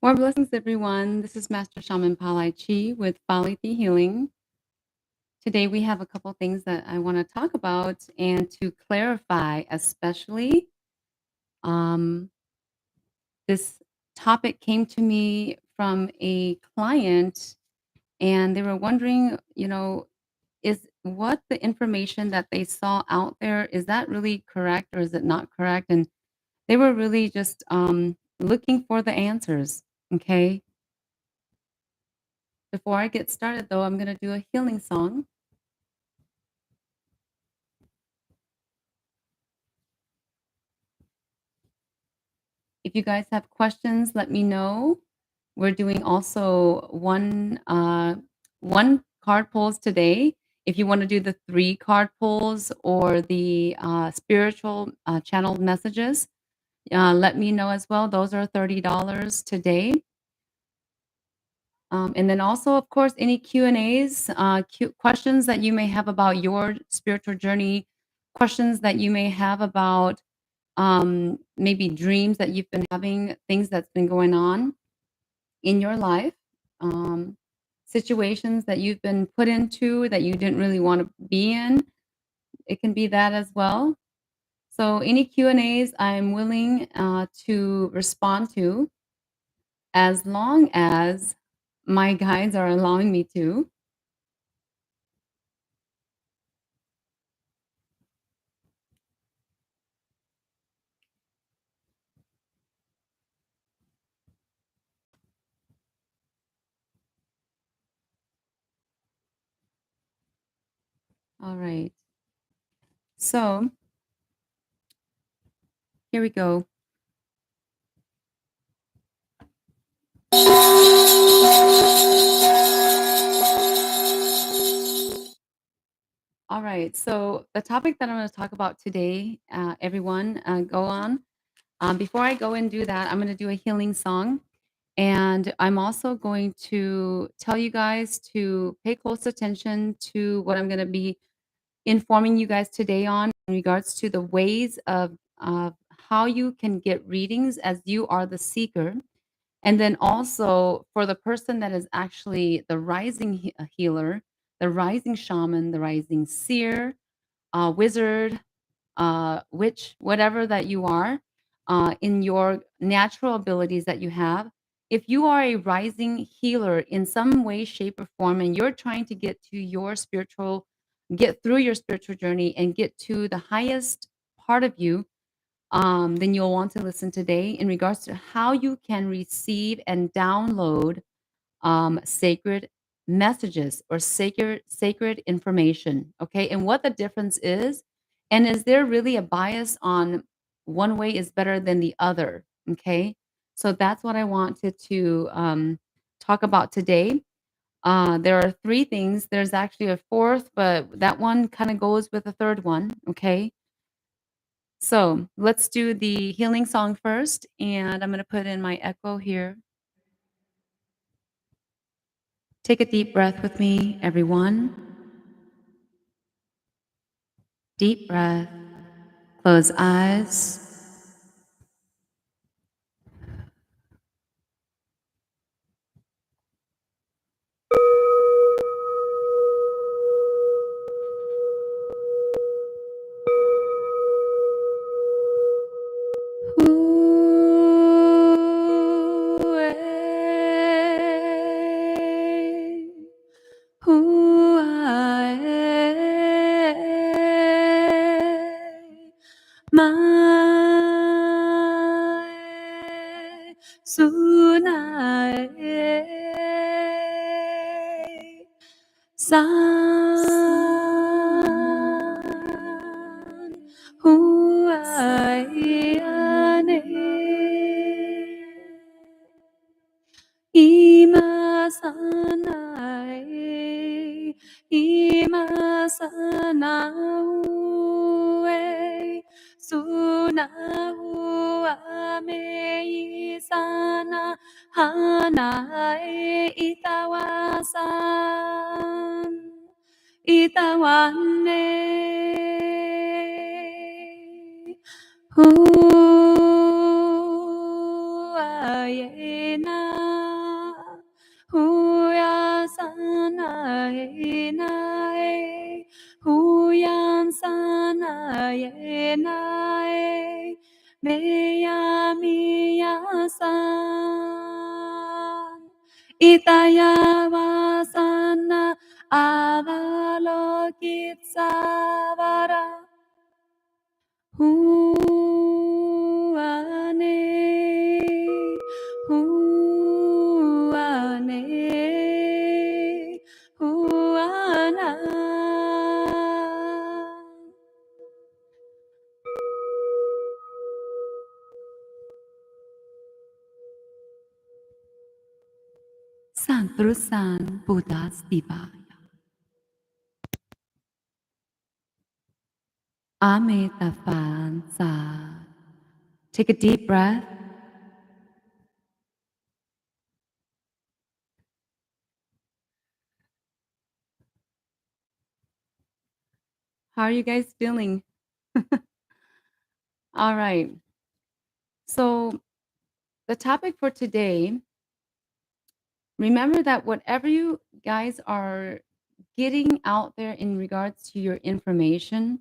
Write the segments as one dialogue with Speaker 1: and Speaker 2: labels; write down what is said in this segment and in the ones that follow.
Speaker 1: More blessings, everyone. This is Master Shaman Palai Chi with Bali Tea Healing. Today, we have a couple things that I want to talk about and to clarify, especially this topic came to me from a client, and they were wondering, is what the information that they saw out there, is that really correct or is it not correct? And they were really just looking for the answers. Okay. Before I get started, though, I'm going to do a healing song. If you guys have questions, let me know. We're doing also one card pulls today. If you want to do the 3 card pulls or the spiritual channeled messages, let me know as well. Those are $30 today. And then also, of course, any Q&As, questions that you may have about your spiritual journey, questions that you may have about maybe dreams that you've been having, things that's been going on in your life, um, situations that you've been put into that you didn't really want to be in. It can be that as well. So any Q&As I'm willing to respond to as long as my guides are allowing me to. All right. So here we go. All right. So the topic that I'm going to talk about today, everyone, go on. Before I go and do that, I'm going to do a healing song. And I'm also going to tell you guys to pay close attention to what I'm going to be informing you guys today on in regards to the ways of how you can get readings as you are the seeker. And then also for the person that is actually the rising healer, the rising shaman, the rising seer, wizard, witch, whatever that you are, in your natural abilities that you have. If you are a rising healer in some way, shape, or form, and you're trying to get through your spiritual journey and get to the highest part of you, then you'll want to listen today in regards to how you can receive and download sacred messages or sacred information. Okay, and what the difference is, and is there really a bias on one way is better than the other? Okay, so that's what I wanted to talk about today. There are 3 things. There's actually a 4th, but that one kind of goes with the 3rd one. Okay, so let's do the healing song first, and I'm going to put in my echo here. Take a deep breath with me, everyone. Deep breath. Close eyes. San Huayane Imasanae Imasanaue Sunahu Ame Isana Hanae Itawasan Itawane Huayena ye nae meya miya san itaya vasana avalokit savara huane huane huana Santrusan Buddhas Divaya Ametafan Sa. Take a deep breath. How are you guys feeling? All right. So, the topic for today, remember that whatever you guys are getting out there in regards to your information,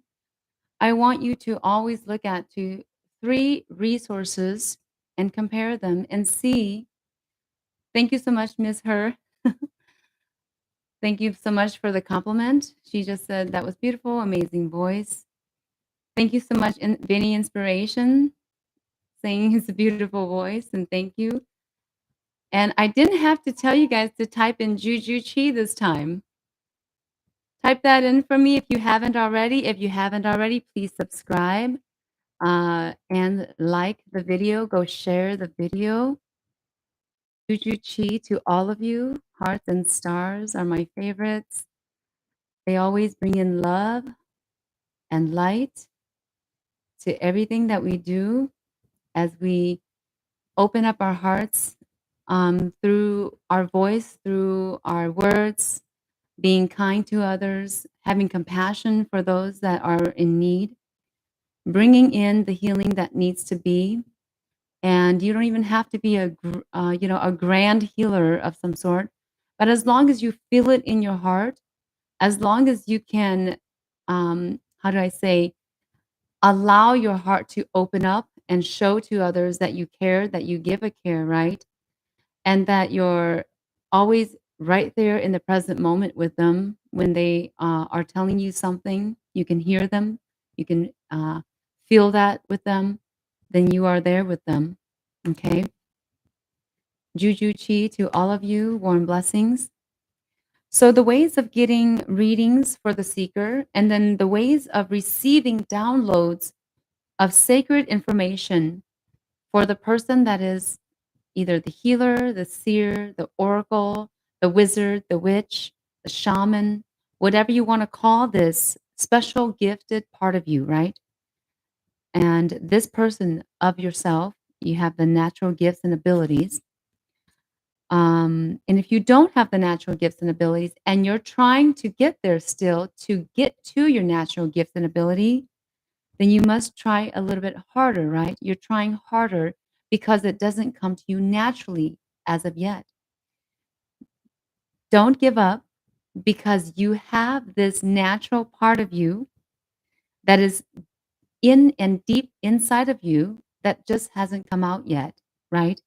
Speaker 1: I want you to always look at to 3 resources and compare them and see. Thank you so much, Miss Her. Thank you so much for the compliment. She just said that was beautiful, amazing voice. Thank you so much, Vinny Inspiration, saying his beautiful voice, and thank you. And I didn't have to tell you guys to type in Juju Chi this time. Type that in for me if you haven't already. If you haven't already, please subscribe and like the video. Go share the video. Juju Chi to all of you. Hearts and stars are my favorites. They always bring in love and light to everything that we do as we open up our hearts through our voice, through our words, being kind to others, having compassion for those that are in need, bringing in the healing that needs to be. And you don't even have to be a grand healer of some sort, but as long as you feel it in your heart, as long as you can, how do I say, allow your heart to open up and show to others that you care, that you give a care, right? And that you're always right there in the present moment with them when they are telling you something. You can hear them, you can feel that with them, then you are there with them. Okay. Juju Chi to all of you, warm blessings. So, the ways of getting readings for the seeker, and then the ways of receiving downloads of sacred information for the person that is either the healer, the seer, the oracle, the wizard, the witch, the shaman, whatever you want to call this special gifted part of you, right? And this person of yourself, you have the natural gifts and abilities. And if you don't have the natural gifts and abilities and you're trying to get there still to get to your natural gifts and ability, then you must try a little bit harder, right? You're trying harder because it doesn't come to you naturally as of yet. Don't give up because you have this natural part of you that is in and deep inside of you that just hasn't come out yet, right?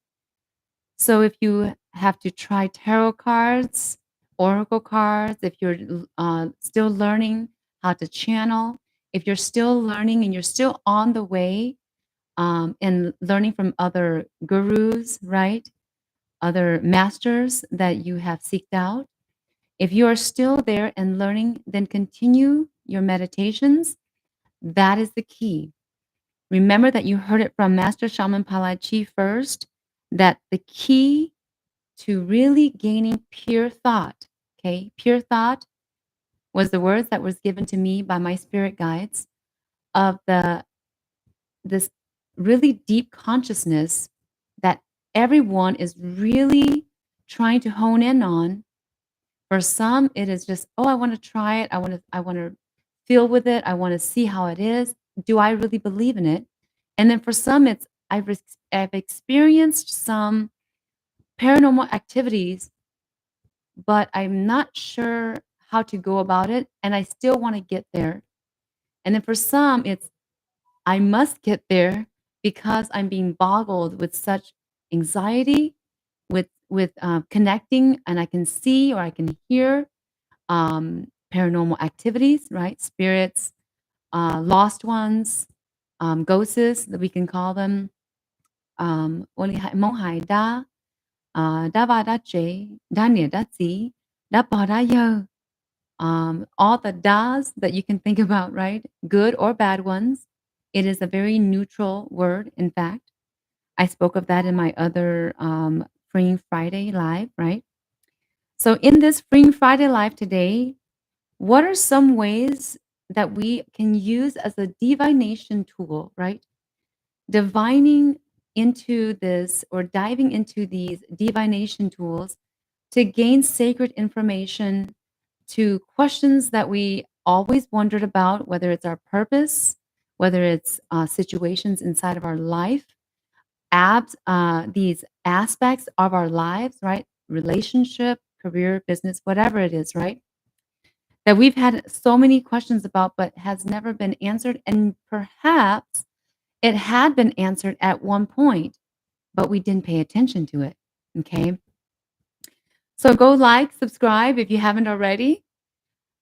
Speaker 1: So if you have to try tarot cards, oracle cards, if you're still learning how to channel, if you're still learning and you're still on the way and learning from other gurus, right? Other masters that you have seeked out. If you are still there and learning, then continue your meditations. That is the key. Remember that you heard it from Master Shaman Palachi first, that the key to really gaining pure thought, okay, pure thought was the words that was given to me by my spirit guides of this really deep consciousness that everyone is really trying to hone in on. For some, it is just, oh, I want to try it. I want to feel with it. I want to see how it is. Do I really believe in it? And then for some, it's I've experienced some paranormal activities, but I'm not sure how to go about it, and I still want to get there. And then for some, it's I must get there because I'm being boggled with such anxiety, with connecting, and I can see or I can hear paranormal activities, right? Spirits, lost ones, ghosts that we can call them. Oli hai mong hai da, da ba da che, da ne da zi, da ba da yo. All the das that you can think about, right? Good or bad ones. It is a very neutral word, in fact. I spoke of that in my other Freeing Friday live, right? So, in this Freeing Friday live today, what are some ways that we can use as a divination tool, right? Divining into this or diving into these divination tools to gain sacred information to questions that we always wondered about, whether it's our purpose, whether it's situations inside of our life, these aspects of our lives, right? Relationship, career, business, whatever it is, right? That we've had so many questions about, but has never been answered. And perhaps it had been answered at one point, but we didn't pay attention to it. Okay. So go like, subscribe if you haven't already.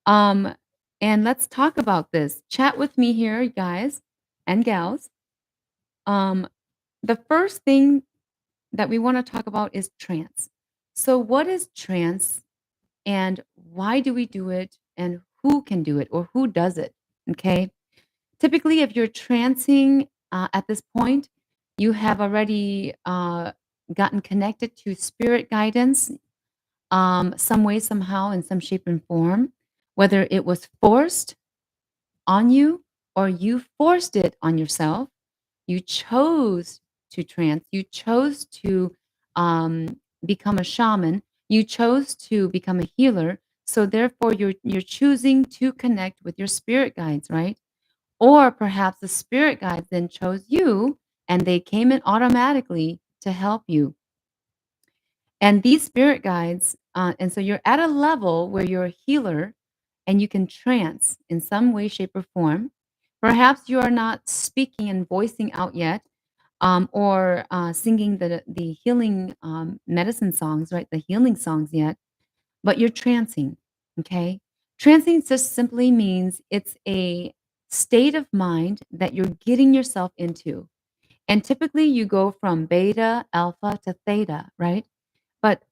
Speaker 1: Um, and let's talk about this. Chat with me here, you guys and gals. Um, the first thing that we want to talk about is trance. So, what is trance and why do we do it and who can do it or who does it? Okay. Typically, if you're trancing at this point, you have already gotten connected to spirit guidance some way, somehow, in some shape and form, whether it was forced on you or you forced it on yourself. You chose to trance. You chose to become a shaman. You chose to become a healer. So therefore, you're choosing to connect with your spirit guides, right? Or perhaps the spirit guides then chose you, and they came in automatically to help you. And these spirit guides, and so you're at a level where you're a healer and you can trance in some way, shape, or form. Perhaps you are not speaking and voicing out yet, or singing the healing medicine songs, right? The healing songs yet, but you're trancing. Okay, trancing just simply means it's a state of mind that you're getting yourself into, and typically you go from beta, alpha to theta, right? But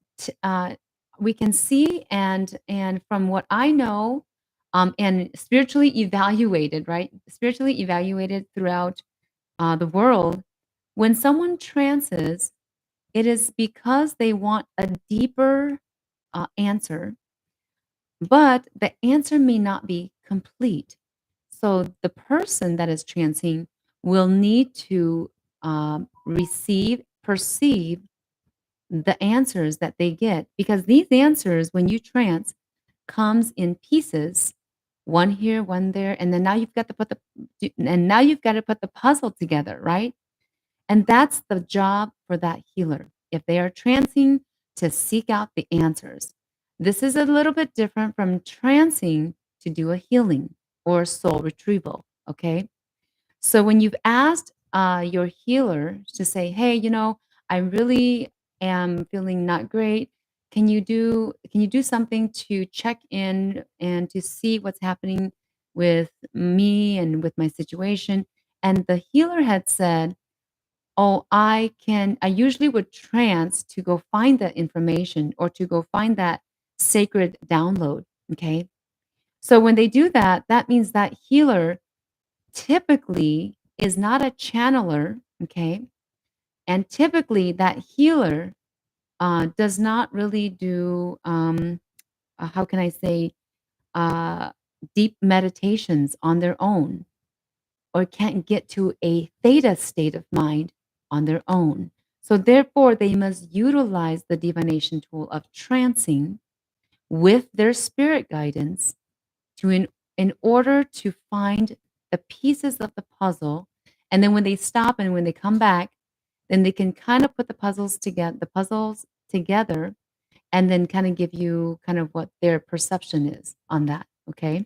Speaker 1: we can see and from what I know, and spiritually evaluated, right? Spiritually evaluated throughout the world, when someone trances, it is because they want a deeper answer, but the answer may not be complete. So the person that is trancing will need to receive, perceive the answers that they get, because these answers, when you trance, comes in pieces, one here, one there, and then now you've got to put the puzzle together, right? And that's the job for that healer. If they are trancing, to seek out the answers. This is a little bit different from trancing to do a healing or soul retrieval. Okay. So when you've asked your healer to say, "Hey, I really am feeling not great. Can you do something to check in and to see what's happening with me and with my situation?" And the healer had said, "Oh, I usually would trance to go find that information or to go find that sacred download." Okay. So when they do that, that means that healer typically is not a channeler, okay? And typically that healer does not really do, how can I say, uh, deep meditations on their own, or can't get to a theta state of mind on their own. So therefore, they must utilize the divination tool of trancing with their spirit guidance to in order to find the pieces of the puzzle, and then when they stop and when they come back, then they can kind of put the puzzles together, and then kind of give you kind of what their perception is on that. Okay.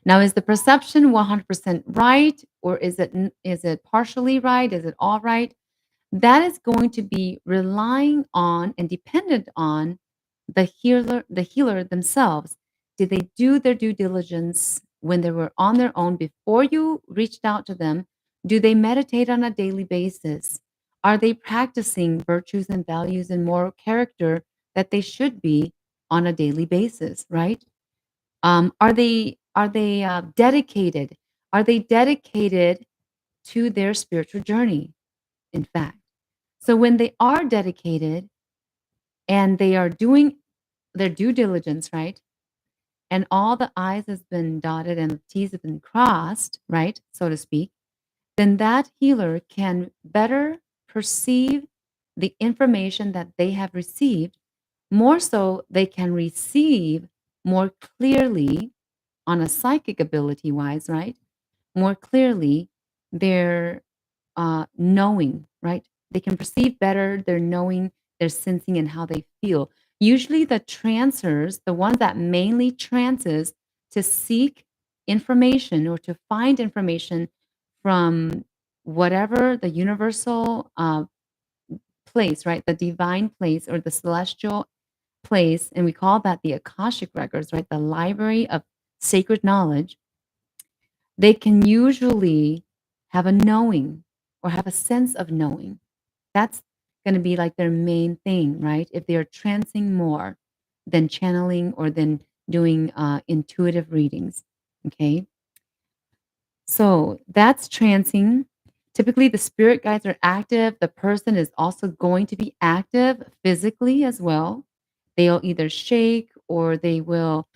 Speaker 1: Now, is the perception 100% right, or is it partially right? Is it all right? That is going to be relying on and dependent on the healer themselves. Did they do their due diligence when they were on their own before you reached out to them? Do they meditate on a daily basis? Are they practicing virtues and values and moral character that they should be on a daily basis, right? Are they dedicated? Are they dedicated to their spiritual journey? In fact, so when they are dedicated and they are doing their due diligence, right? And all the I's has been dotted and the T's have been crossed, right? So to speak, then that healer can better perceive the information that they have received. More so, they can receive more clearly on a psychic ability wise, right? More clearly their knowing, right? They can perceive better their knowing, their sensing, and how they feel. Usually, the trancers, the ones that mainly trances to seek information or to find information from whatever the universal place, right? The divine place or the celestial place, and we call that the Akashic records, right? The library of sacred knowledge. They can usually have a knowing or have a sense of knowing. That's gonna be like their main thing, right? If they're trancing more than channeling or than doing, intuitive readings, okay? So, that's trancing. Typically, the spirit guides are active. The person is also going to be active physically as well. They'll either shake or they will,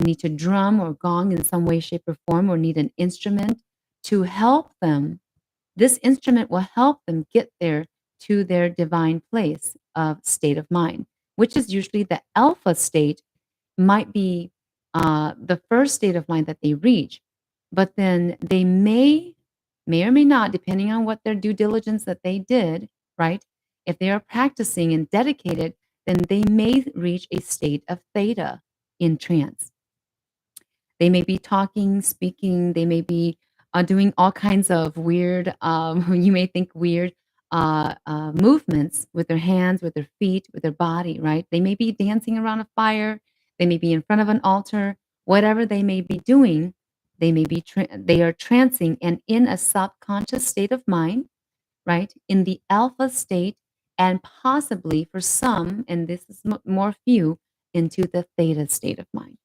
Speaker 1: need to drum or gong in some way, shape, or form, or need an instrument to help them. This instrument will help them get there to their divine place of state of mind, which is usually the alpha state, might be the first state of mind that they reach. But then they may or may not, depending on what their due diligence that they did, right? If they are practicing and dedicated, then they may reach a state of theta in trance. They may be talking, speaking, they may be, doing all kinds of weird, you may think weird, movements with their hands, with their feet, with their body, right? They may be dancing around a fire, they may be in front of an altar, whatever they may be doing, they are trancing and in a subconscious state of mind, right? In the alpha state, and possibly for some, and this is more few, into the theta state of mind.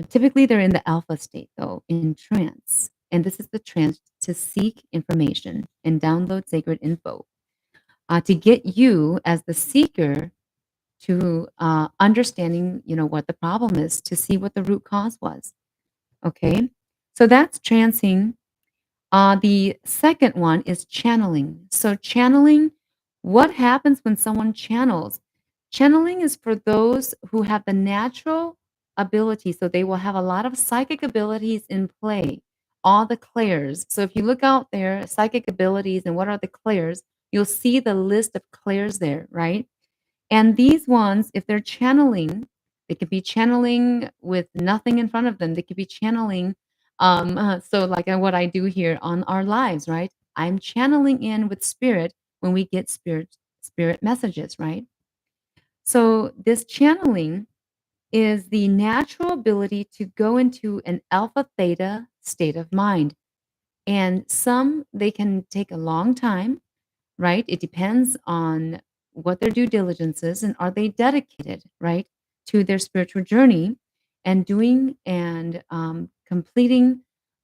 Speaker 1: Typically, they're in the alpha state, though, in trance. And this is the trance to seek information and download sacred info, to get you as the seeker to understanding, what the problem is, to see what the root cause was. Okay, so that's trancing. The second one is channeling. So, channeling, what happens when someone channels? Channeling is for those who have the natural ability. So, they will have a lot of psychic abilities in play, all the clairs. So, if you look out there, psychic abilities and what are the clairs, you'll see the list of clairs there, right? And these ones, if they're channeling, they could be channeling with nothing in front of them. They could be channeling, so like what I do here on our lives, right? I'm channeling in with spirit when we get spirit messages, right? So this channeling is the natural ability to go into an alpha theta state of mind. And some they can take a long time, right? It depends on what their due diligence is and are they dedicated, right, to their spiritual journey and doing and completing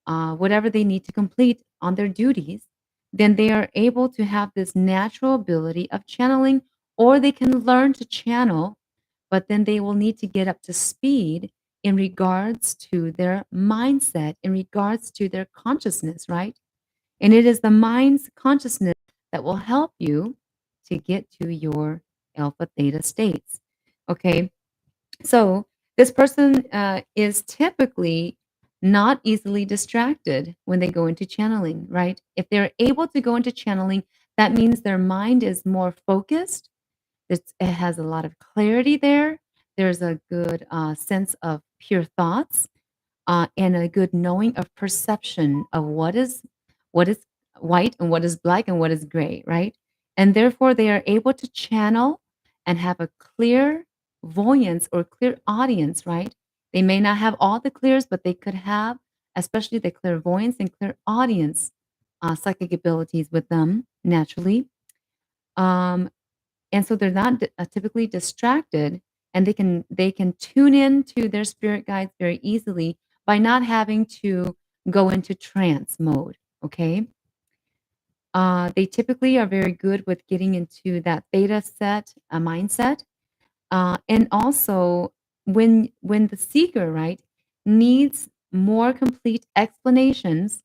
Speaker 1: whatever they need to complete on their duties, then they are able to have this natural ability of channeling, or they can learn to channel, but then they will need to get up to speed in regards to their mindset, in regards to their consciousness, right? And it is the mind's consciousness that will help you to get to your alpha theta states. Okay. So this person is typically not easily distracted when they go into channeling, right? If they're able to go into channeling, that means their mind is more focused. It has a lot of clarity there. There's a good sense of pure thoughts. and a good knowing of perception of what is white and what is black and what is gray, right? And therefore, they are able to channel and have a clear voyance or clear audience, right? They may not have all the clears, but they could have, especially the clairvoyance and clear audience psychic abilities with them naturally. Um, and so they're not typically distracted, and they can tune in to their spirit guides very easily by not having to go into trance mode. Okay, they typically are very good with getting into that theta set mindset, and also when the seeker, right, needs more complete explanations,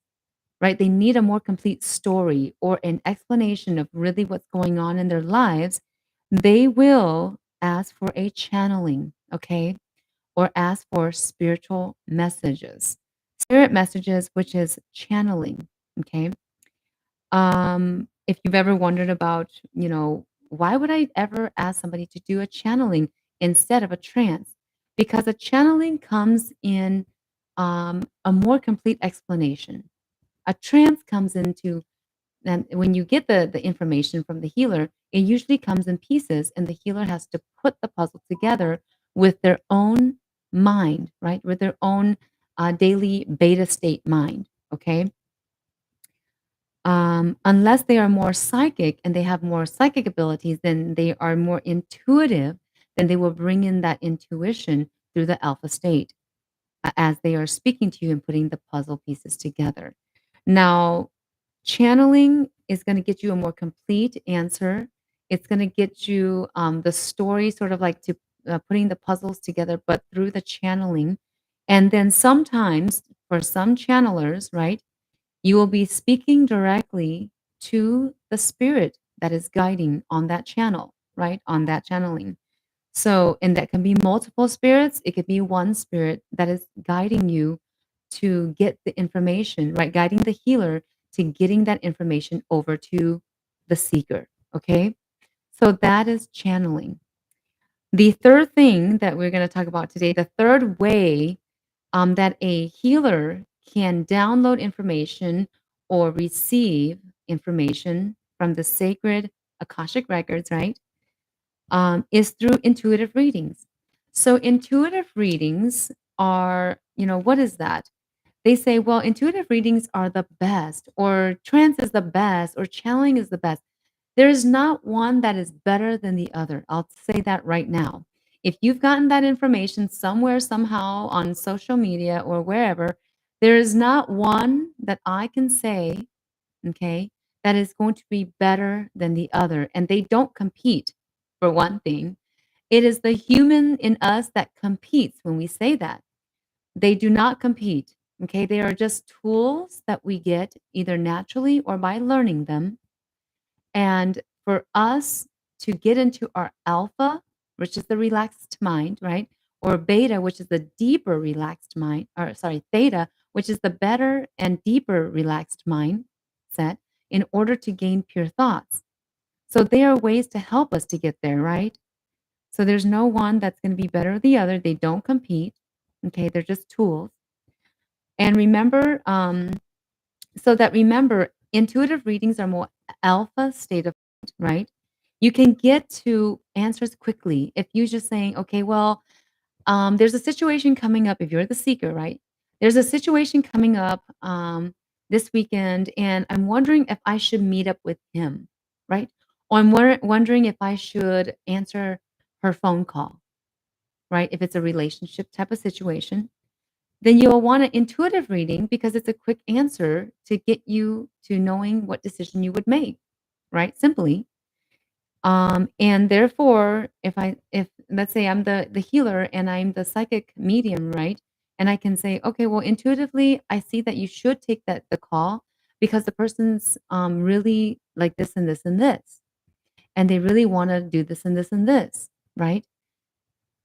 Speaker 1: right? They need a more complete story or an explanation of really what's going on in their lives. They will ask for a channeling, okay? Or ask for spiritual messages. Spirit messages, which is channeling, okay? If you've ever wondered about, why would I ever ask somebody to do a channeling instead of a trance? Because a channeling comes in a more complete explanation. A trance comes into, and when you get the information from the healer, it usually comes in pieces, and the healer has to put the puzzle together with their own mind, right? With their own daily beta state mind. Okay. Unless they are more psychic and they have more psychic abilities, then they are more intuitive, then they will bring in that intuition through the alpha state as they are speaking to you and putting the puzzle pieces together. Now, channeling is gonna get you a more complete answer. It's gonna get you, the story sort of like to putting the puzzles together, but through the channeling. And then sometimes, for some channelers, right, you will be speaking directly to the spirit that is guiding on that channel, right, on that channeling. So, and that can be multiple spirits. It could be one spirit that is guiding you to get the information, right? Guiding the healer to getting that information over to the seeker. Okay. So that is channeling. The third thing that we're going to talk about today, the third way that a healer can download information or receive information from the sacred Akashic records, right? Is through intuitive readings. So intuitive readings are, what is that? They say, well, intuitive readings are the best, or trance is the best, or channeling is the best. There is not one that is better than the other. I'll say that right now. If you've gotten that information somewhere, somehow on social media or wherever, there is not one that I can say, okay, that is going to be better than the other. And they don't compete, for one thing. It is the human in us that competes when we say that. They do not compete. Okay. They are just tools that we get either naturally or by learning them. And for us to get into our alpha, which is the relaxed mind, right? Or beta, which is the deeper relaxed mind, or sorry, theta, which is the better and deeper relaxed mind set, in order to gain pure thoughts. So there are ways to help us to get there, right? So there's no one that's going to be better than the other. They don't compete. Okay, they're just tools. And remember, remember, intuitive readings are more alpha state of mind, right? You can get to answers quickly if you just saying, okay, well, there's a situation coming up. If you're the seeker, right? There's a situation coming up this weekend, and I'm wondering if I should meet up with him, right? Or I'm wondering if I should answer her phone call, right? If it's a relationship type of situation, then you'll want an intuitive reading because it's a quick answer to get you to knowing what decision you would make, right? Simply. And therefore, if let's say I'm the healer and I'm the psychic medium, right? And I can say, okay, well, intuitively, I see that you should take the call because the person's really like this and this and this, and they really want to do this and this and this, right?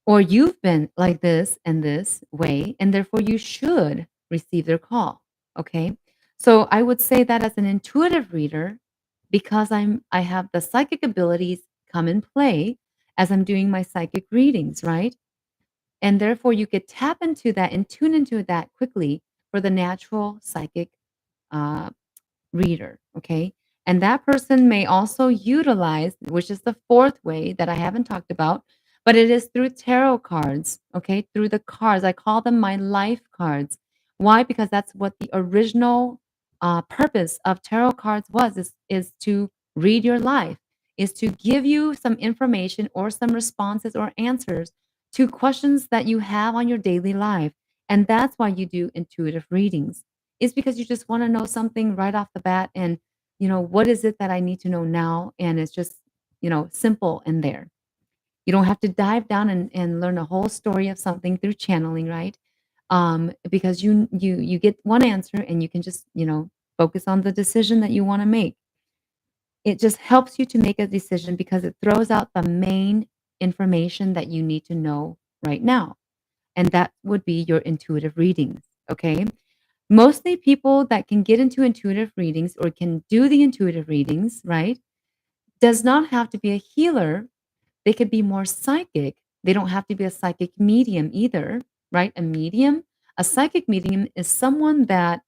Speaker 1: Or you've been like this and this way, and therefore you should receive their call. Okay. So I would say that as an intuitive reader, because I have the psychic abilities come in play as I'm doing my psychic readings, right? and therefore you could tap into that and tune into that quickly for the natural psychic uh, reader, okay? And that person may also utilize, which is the fourth way that I haven't talked about, but it is through tarot cards, okay? Through the cards. I call them my life cards. Why? Because that's what the original purpose of tarot cards was, is to read your life, is to give you some information or some responses or answers to questions that you have on your daily life. And that's why you do intuitive readings, is because you just wanna know something right off the bat and, what is it that I need to know now? And it's just, simple in there. You don't have to dive down and learn a whole story of something through channeling, right? Because you get one answer and you can just, focus on the decision that you wanna make. It just helps you to make a decision because it throws out the main information that you need to know right now, and that would be your intuitive readings, okay? Mostly people that can get into intuitive readings or can do the intuitive readings, right, does not have to be a healer. They could be more psychic. They don't have to be a psychic medium either, right? A psychic medium is someone that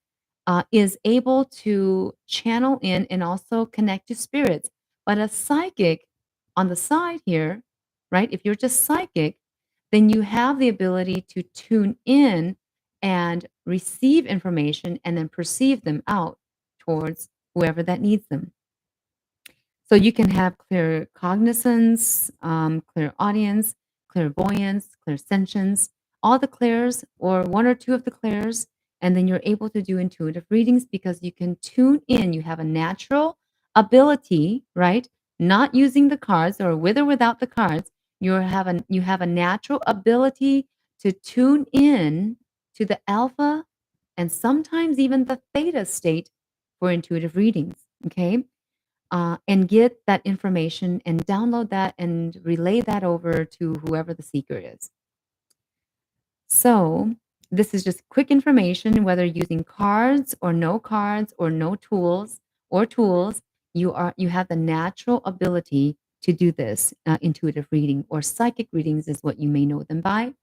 Speaker 1: is able to channel in and also connect to spirits. But a psychic on the side here, right? If you're just psychic, then you have the ability to tune in and receive information and then perceive them out towards whoever that needs them. So you can have clear cognizance, clear audience, clairvoyance, clairsentience, all the clairs or one or two of the clairs, and then you're able to do intuitive readings because you can tune in. You have a natural ability, right? Not using the cards or with or without the cards, you have a natural ability to tune in to the alpha and sometimes even the theta state for intuitive readings. Okay, and get that information and download that and relay that over to whoever the seeker is. So, this is just quick information, whether using cards or no tools or tools, you have the natural ability to do this intuitive reading or psychic readings is what you may know them by.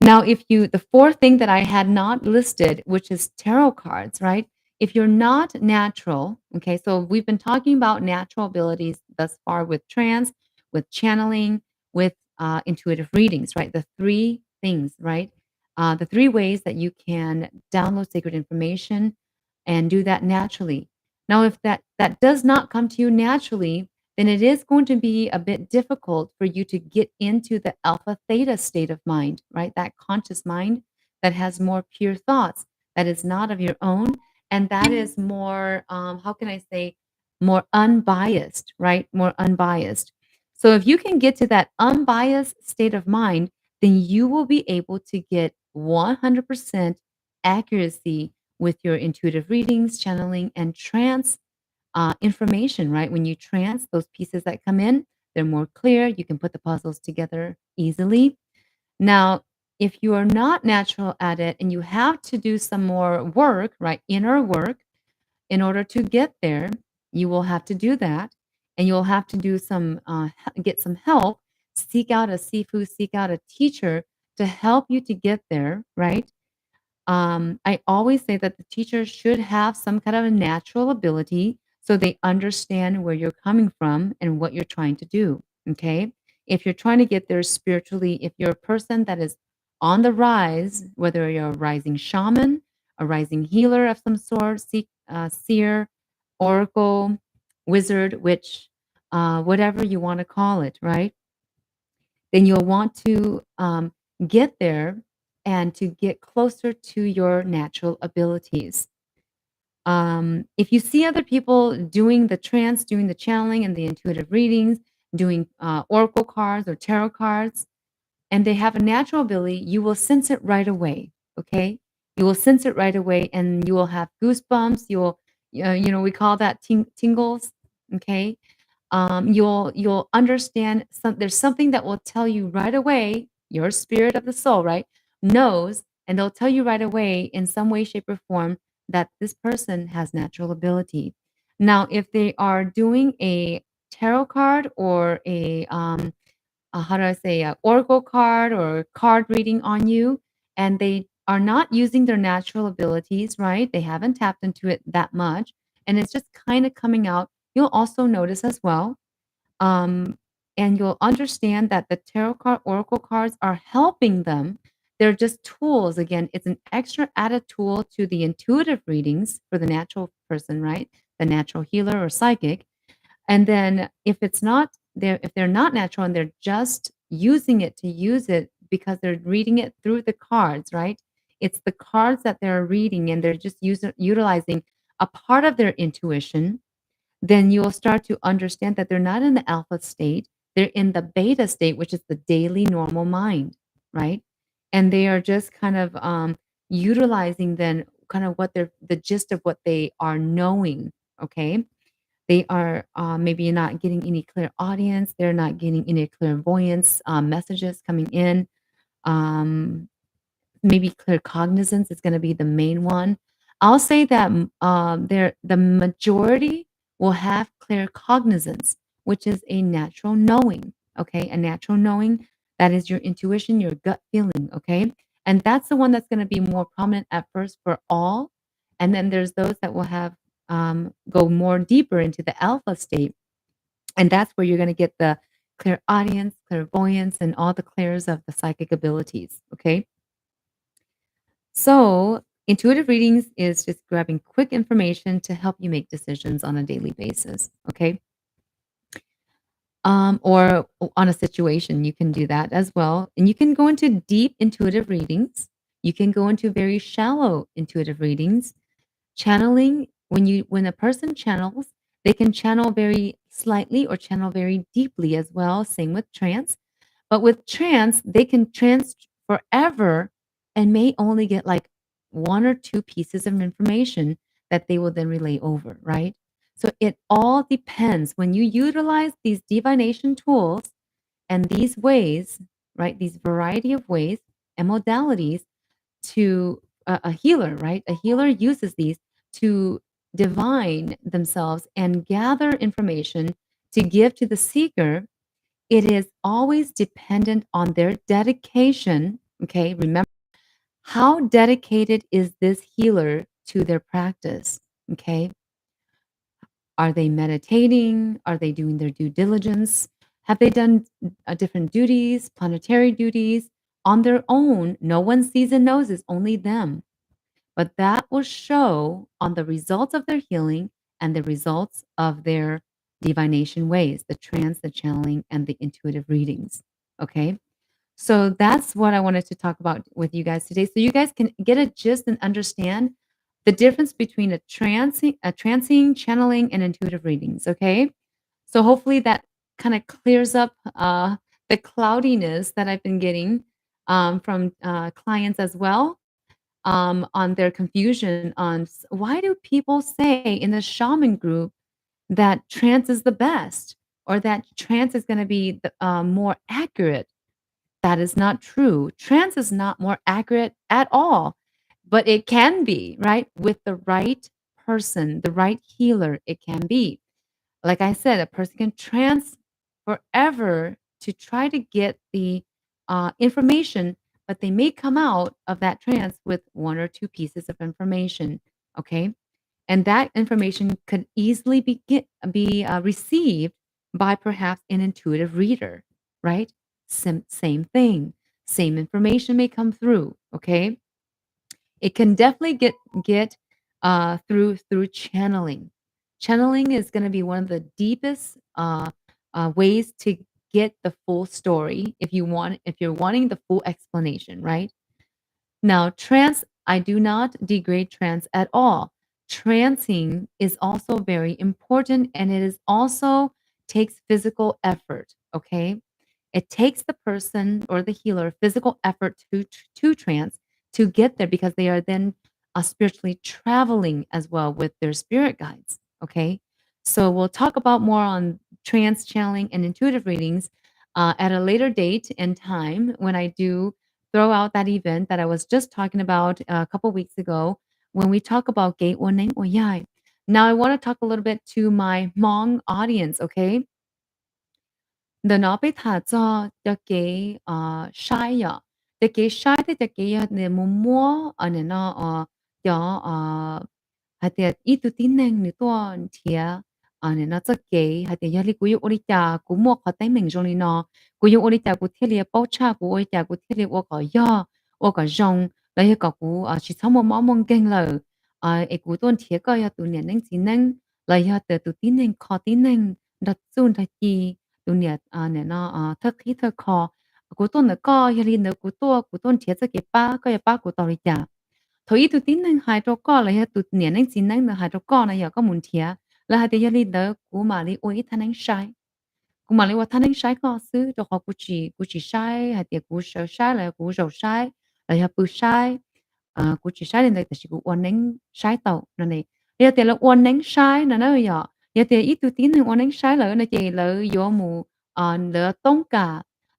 Speaker 1: Now, the fourth thing that I had not listed, which is tarot cards, right? If you're not natural, okay, so we've been talking about natural abilities thus far with trance, with channeling, with intuitive readings, right? The three things, right? The three ways that you can download sacred information and do that naturally. Now, if that does not come to you naturally, then it is going to be a bit difficult for you to get into the alpha theta state of mind, right? That conscious mind that has more pure thoughts, that is not of your own, and that is more, how can I say, more unbiased, right? More unbiased. So if you can get to that unbiased state of mind, then you will be able to get 100% accuracy with your intuitive readings, channeling, and trance information, right? When you trance, those pieces that come in, they're more clear. You can put the puzzles together easily. Now, if you are not natural at it and you have to do some more work, right? Inner work, in order to get there, you will have to do that. And you'll have to do get some help, seek out a sifu, seek out a teacher to help you to get there, right? I always say that the teacher should have some kind of a natural ability so they understand where you're coming from and what you're trying to do. Okay. If you're trying to get there spiritually, if you're a person that is on the rise, whether you're a rising shaman, a rising healer of some sort, seer, oracle, wizard, witch, whatever you want to call it, right? Then you'll want to get there and to get closer to your natural abilities. If you see other people doing the trance, doing the channeling and the intuitive readings, doing oracle cards or tarot cards, and they have a natural ability, you will sense it right away. Okay, you will sense it right away, and you will have goosebumps. We call that tingles. Okay, you'll understand there's something that will tell you right away, your spirit of the soul, right, knows, and they'll tell you right away in some way, shape, or form that this person has natural ability. Now, if they are doing a tarot card or a how do I say, oracle card or card reading on you, and they are not using their natural abilities, right? They haven't tapped into it that much, and it's just kind of coming out. You'll also notice as well, um, and you'll understand that the tarot card, oracle cards are helping them. They're just tools. Again, it's an extra added tool to the intuitive readings for the natural person, right? The natural healer or psychic. And then if they're not natural and they're just using it to use it because they're reading it through the cards, right? It's the cards that they're reading and they're just utilizing a part of their intuition, then you'll start to understand that they're not in the alpha state. They're in the beta state, which is the daily normal mind, right? And they are just kind of utilizing then kind of what they're the gist of what they are knowing. Okay. They are maybe not getting any clear audience. They're not getting any clairvoyance messages coming in. Um, Maybe clear cognizance is gonna be the main one. I'll say that, the majority will have clear cognizance, which is a natural knowing, okay? A natural knowing, that is your intuition, your gut feeling, okay? And that's the one that's gonna be more prominent at first for all, and then there's those that will have, go more deeper into the alpha state, and that's where you're gonna get the clear audience, clairvoyance, and all the clairs of the psychic abilities, okay? So, intuitive readings is just grabbing quick information to help you make decisions on a daily basis, okay? Or on a situation, you can do that as well. And you can go into deep intuitive readings. You can go into very shallow intuitive readings. Channeling, when a person channels, they can channel very slightly or channel very deeply as well. Same with trance. But with trance, they can trance forever and may only get like 1 or 2 pieces of information that they will then relay over, right? So it all depends. When you utilize these divination tools and these ways, right? These variety of ways and modalities to a healer, right? A healer uses these to divine themselves and gather information to give to the seeker. It is always dependent on their dedication, okay? Remember, how dedicated is this healer to their practice, okay? Are they meditating? Are they doing their due diligence? Have they done different duties, planetary duties on their own? No one sees and knows, it's only them. But that will show on the results of their healing and the results of their divination ways, the trance, the channeling, and the intuitive readings. Okay. So that's what I wanted to talk about with you guys today. So you guys can get a gist and understand the difference between a trancing, channeling, and intuitive readings. Okay. So hopefully that kind of clears up the cloudiness that I've been getting from clients as well, on their confusion on why do people say in the shaman group that trance is the best or that trance is going to be more accurate. That is not true. Trance is not more accurate at all, but it can be, right? With the right person, the right healer, it can be. Like I said, a person can trance forever to try to get the information, but they may come out of that trance with 1 or 2 pieces of information. Okay. And that information could easily be received by perhaps an intuitive reader, right? Same thing. Same information may come through. Okay. It can definitely get through channeling. Channeling is going to be one of the deepest ways to get the full story if you're wanting the full explanation, right? Now, trance, I do not degrade trance at all. Trancing is also very important and it is also takes physical effort, okay? It takes the person or the healer physical effort to trance to get there because they are then spiritually traveling as well with their spirit guides, okay? So we'll talk about more on trance channeling and intuitive readings at a later date and time when I do throw out that event that I was just talking about a couple weeks ago when we talk about gate one name. Oh yeah. Now I want to talk a little bit to my Hmong audience, okay? Đờ nó biết thả cho cái sai ạ, cho cái sai thì cho cái để mua nè nó cho hay thì ít tu tin năng nữa to thì nè nó cho cái hay thì giờ cú yêu ori cha cú mua có tay mình trong nó cú yêu ori cha cú thiết lập bao cha cú ori cha cú thiết lập ô có rong lấy cái cú chỉ sau một món mong kinh lờ ấy cú tuần thiết có ya tu nè năng chỉ năng lấy ya từ tu tin năng khó tin năng đặt xuống đặt chi tu nè nè nó thắc khí thắc khó cú tuần nó có ya li nó cú tuần thiết cho cái ba có ya ba cú tao đi cha thôi tu tin năng hai trâu co là ya tu nè năng chỉ năng là hai trâu co này ya có muốn thiết là hai ya li đó cú mà li ôi thanh năng sai cú mà liว่าท่านนั้นใช้ก็ซื้อตัวเขากูจีใช้หาเดียวกูเสือใช้แล้วกูเสือใช้แล้วyaปืนใช้กูจีใช้ในแต่สิกูวันนั้นใช้ต่อนั่นเองเดี๋ยวแต่ละวันนั้นใช้นั่นเองอย่าเดี๋ยวแต่อีตัวตีนหนึ่งวันนั้นใช้เลยนะเจเลยโยมูเหลือต้องกา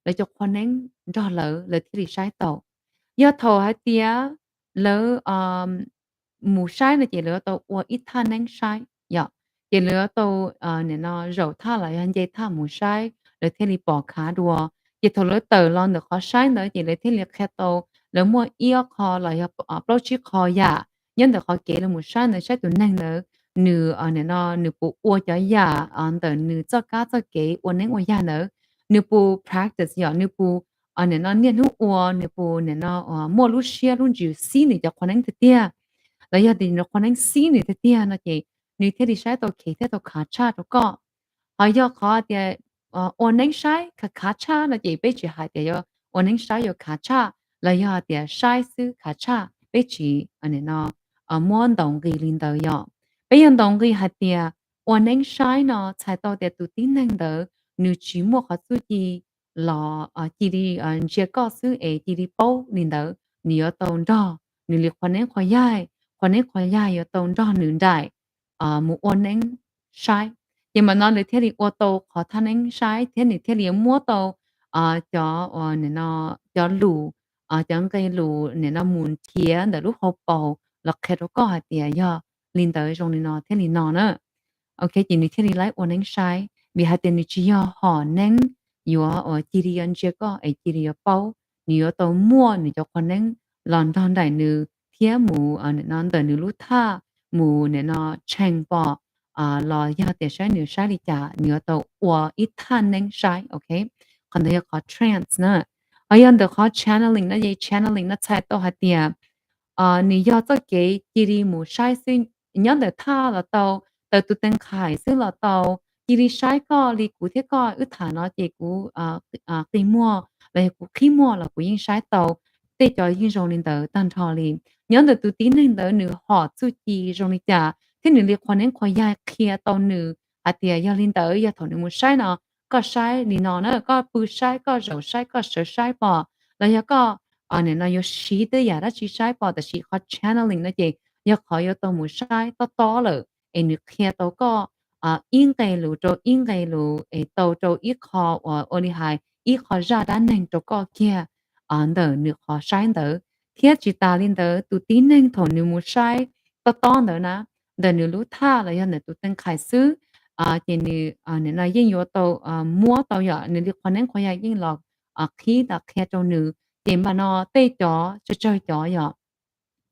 Speaker 1: เลยจะวันนั้นรอเลยที่ใช้ต่อยอดโทรให้เตียเลยหมูใช้นะเจเลยตัววันอีท่านนั้นใช้อย่า chỉ lứa tô nè nó rầu tha lại anh dây tha mù sai rồi thế li bỏ khá đùa chỉ thầu lứa tờ lon được khó sai nữa chỉ lấy thế li khét tô lứa mua yêu kho lại bao chiếc kho ya nhân được khó kể là mù sai nữa sai tụi năng nữa nửa nè nó nửa bộ ua cho ya tờ nửa cho cá cho kể ua nén ua ya nữa nửa bộ practice ya nửa bộ nè nó niên hú ua nửa bộ nè nó mua lúc xia lúc chịu xí nè cho quan năng thế tia lại giờ thì nó quan năng xí nè thế tia nó chỉ nếu thế thì sai tàu kỹ thế tàu khá cha tàu có hỏi do có thì ổn định sai khá cha là chỉ biết chỉ hai thì do ổn định sai do khá cha là do thì sai sư khá cha biết chỉ anh ấy nó muốn đồng cái linh đầu do bây giờ đồng cái hai thì ổn định sai nó sai tàu thì tụi tin năng đỡ nếu chỉ mua khó suy gì là chỉ đi chỉ có sư ấy chỉ đi bao linh đầu nếu tàu đó nếu liệt quan hệ khoa giải ở tàu đó nửa đại một ổn định sai nhưng mà nó lại theo đi ô tô khó thanh anh sai thế này theo đi mua tàu cho nên nó cho lù cho cái lù nên nó muốn thiê để lúc hộp bầu là khi đó có hạt tiền do linh tới trong nên nó thế này nó nữa ok chỉ nên theo đi lấy ổn định sai vì hạt tiền chỉ do họ nên yếu ở chỉ đi ăn chưa có ấy chỉ đi bao nếu tàu mua nếu cho con nên lần đòn đại nữ thiê mù nên nó tới nữ lúc tha mù nên nó tranh bỏ lo ya để sai nữ sai đi chả nhớ tàu của ít than nên sai ok còn đây có trance nữa ở đây được có channeling nó gì channeling nó chạy tàu hạt tiền nếu do cho cái chỉ đi mù sai xin nhớ để tha là tàu tàu tụt tên khải xứ là tàu chỉ đi sai có đi cụ thể có ít thà nó chỉ cụ khi mua về cụ khi mua là cụ yên sai tàu để cho yên rồi lên tàu tan thọ liền nhớ được tụi tín lên tàu nữ họ chú chi rồi đi chả thế nữ liệt quan đến khoa gia kia tàu nữ tiề gia lên tới gia thọ nữ một sai nó có sai đi nó nữa có bự sai có rau sai có sợi sai bỏ là gia có nên nó có sĩ tới giả đó chỉ sai bỏแต่chỉ có channeling nó chỉ gia khỏi có tàu một sai to to rồi em được kia tàu có yên cái lũ trâu yên cái lũ tàu trâu ít khó ở đi hai ít khó ra đã nên trâu có kia đỡ được khó sai đỡ kia chỉ ta lên đỡ tụi tín nên thọ nữ một sai to to đỡ na đợt nữ lú tha là do nữ tụi tên khai sứ chỉ nữ nữ là yên yo tàu mua tàu ya nữ đi quan đến quan ya yên lọ khí đặc khe cho nữ chỉ mà nó tê chó cho chơi chó ya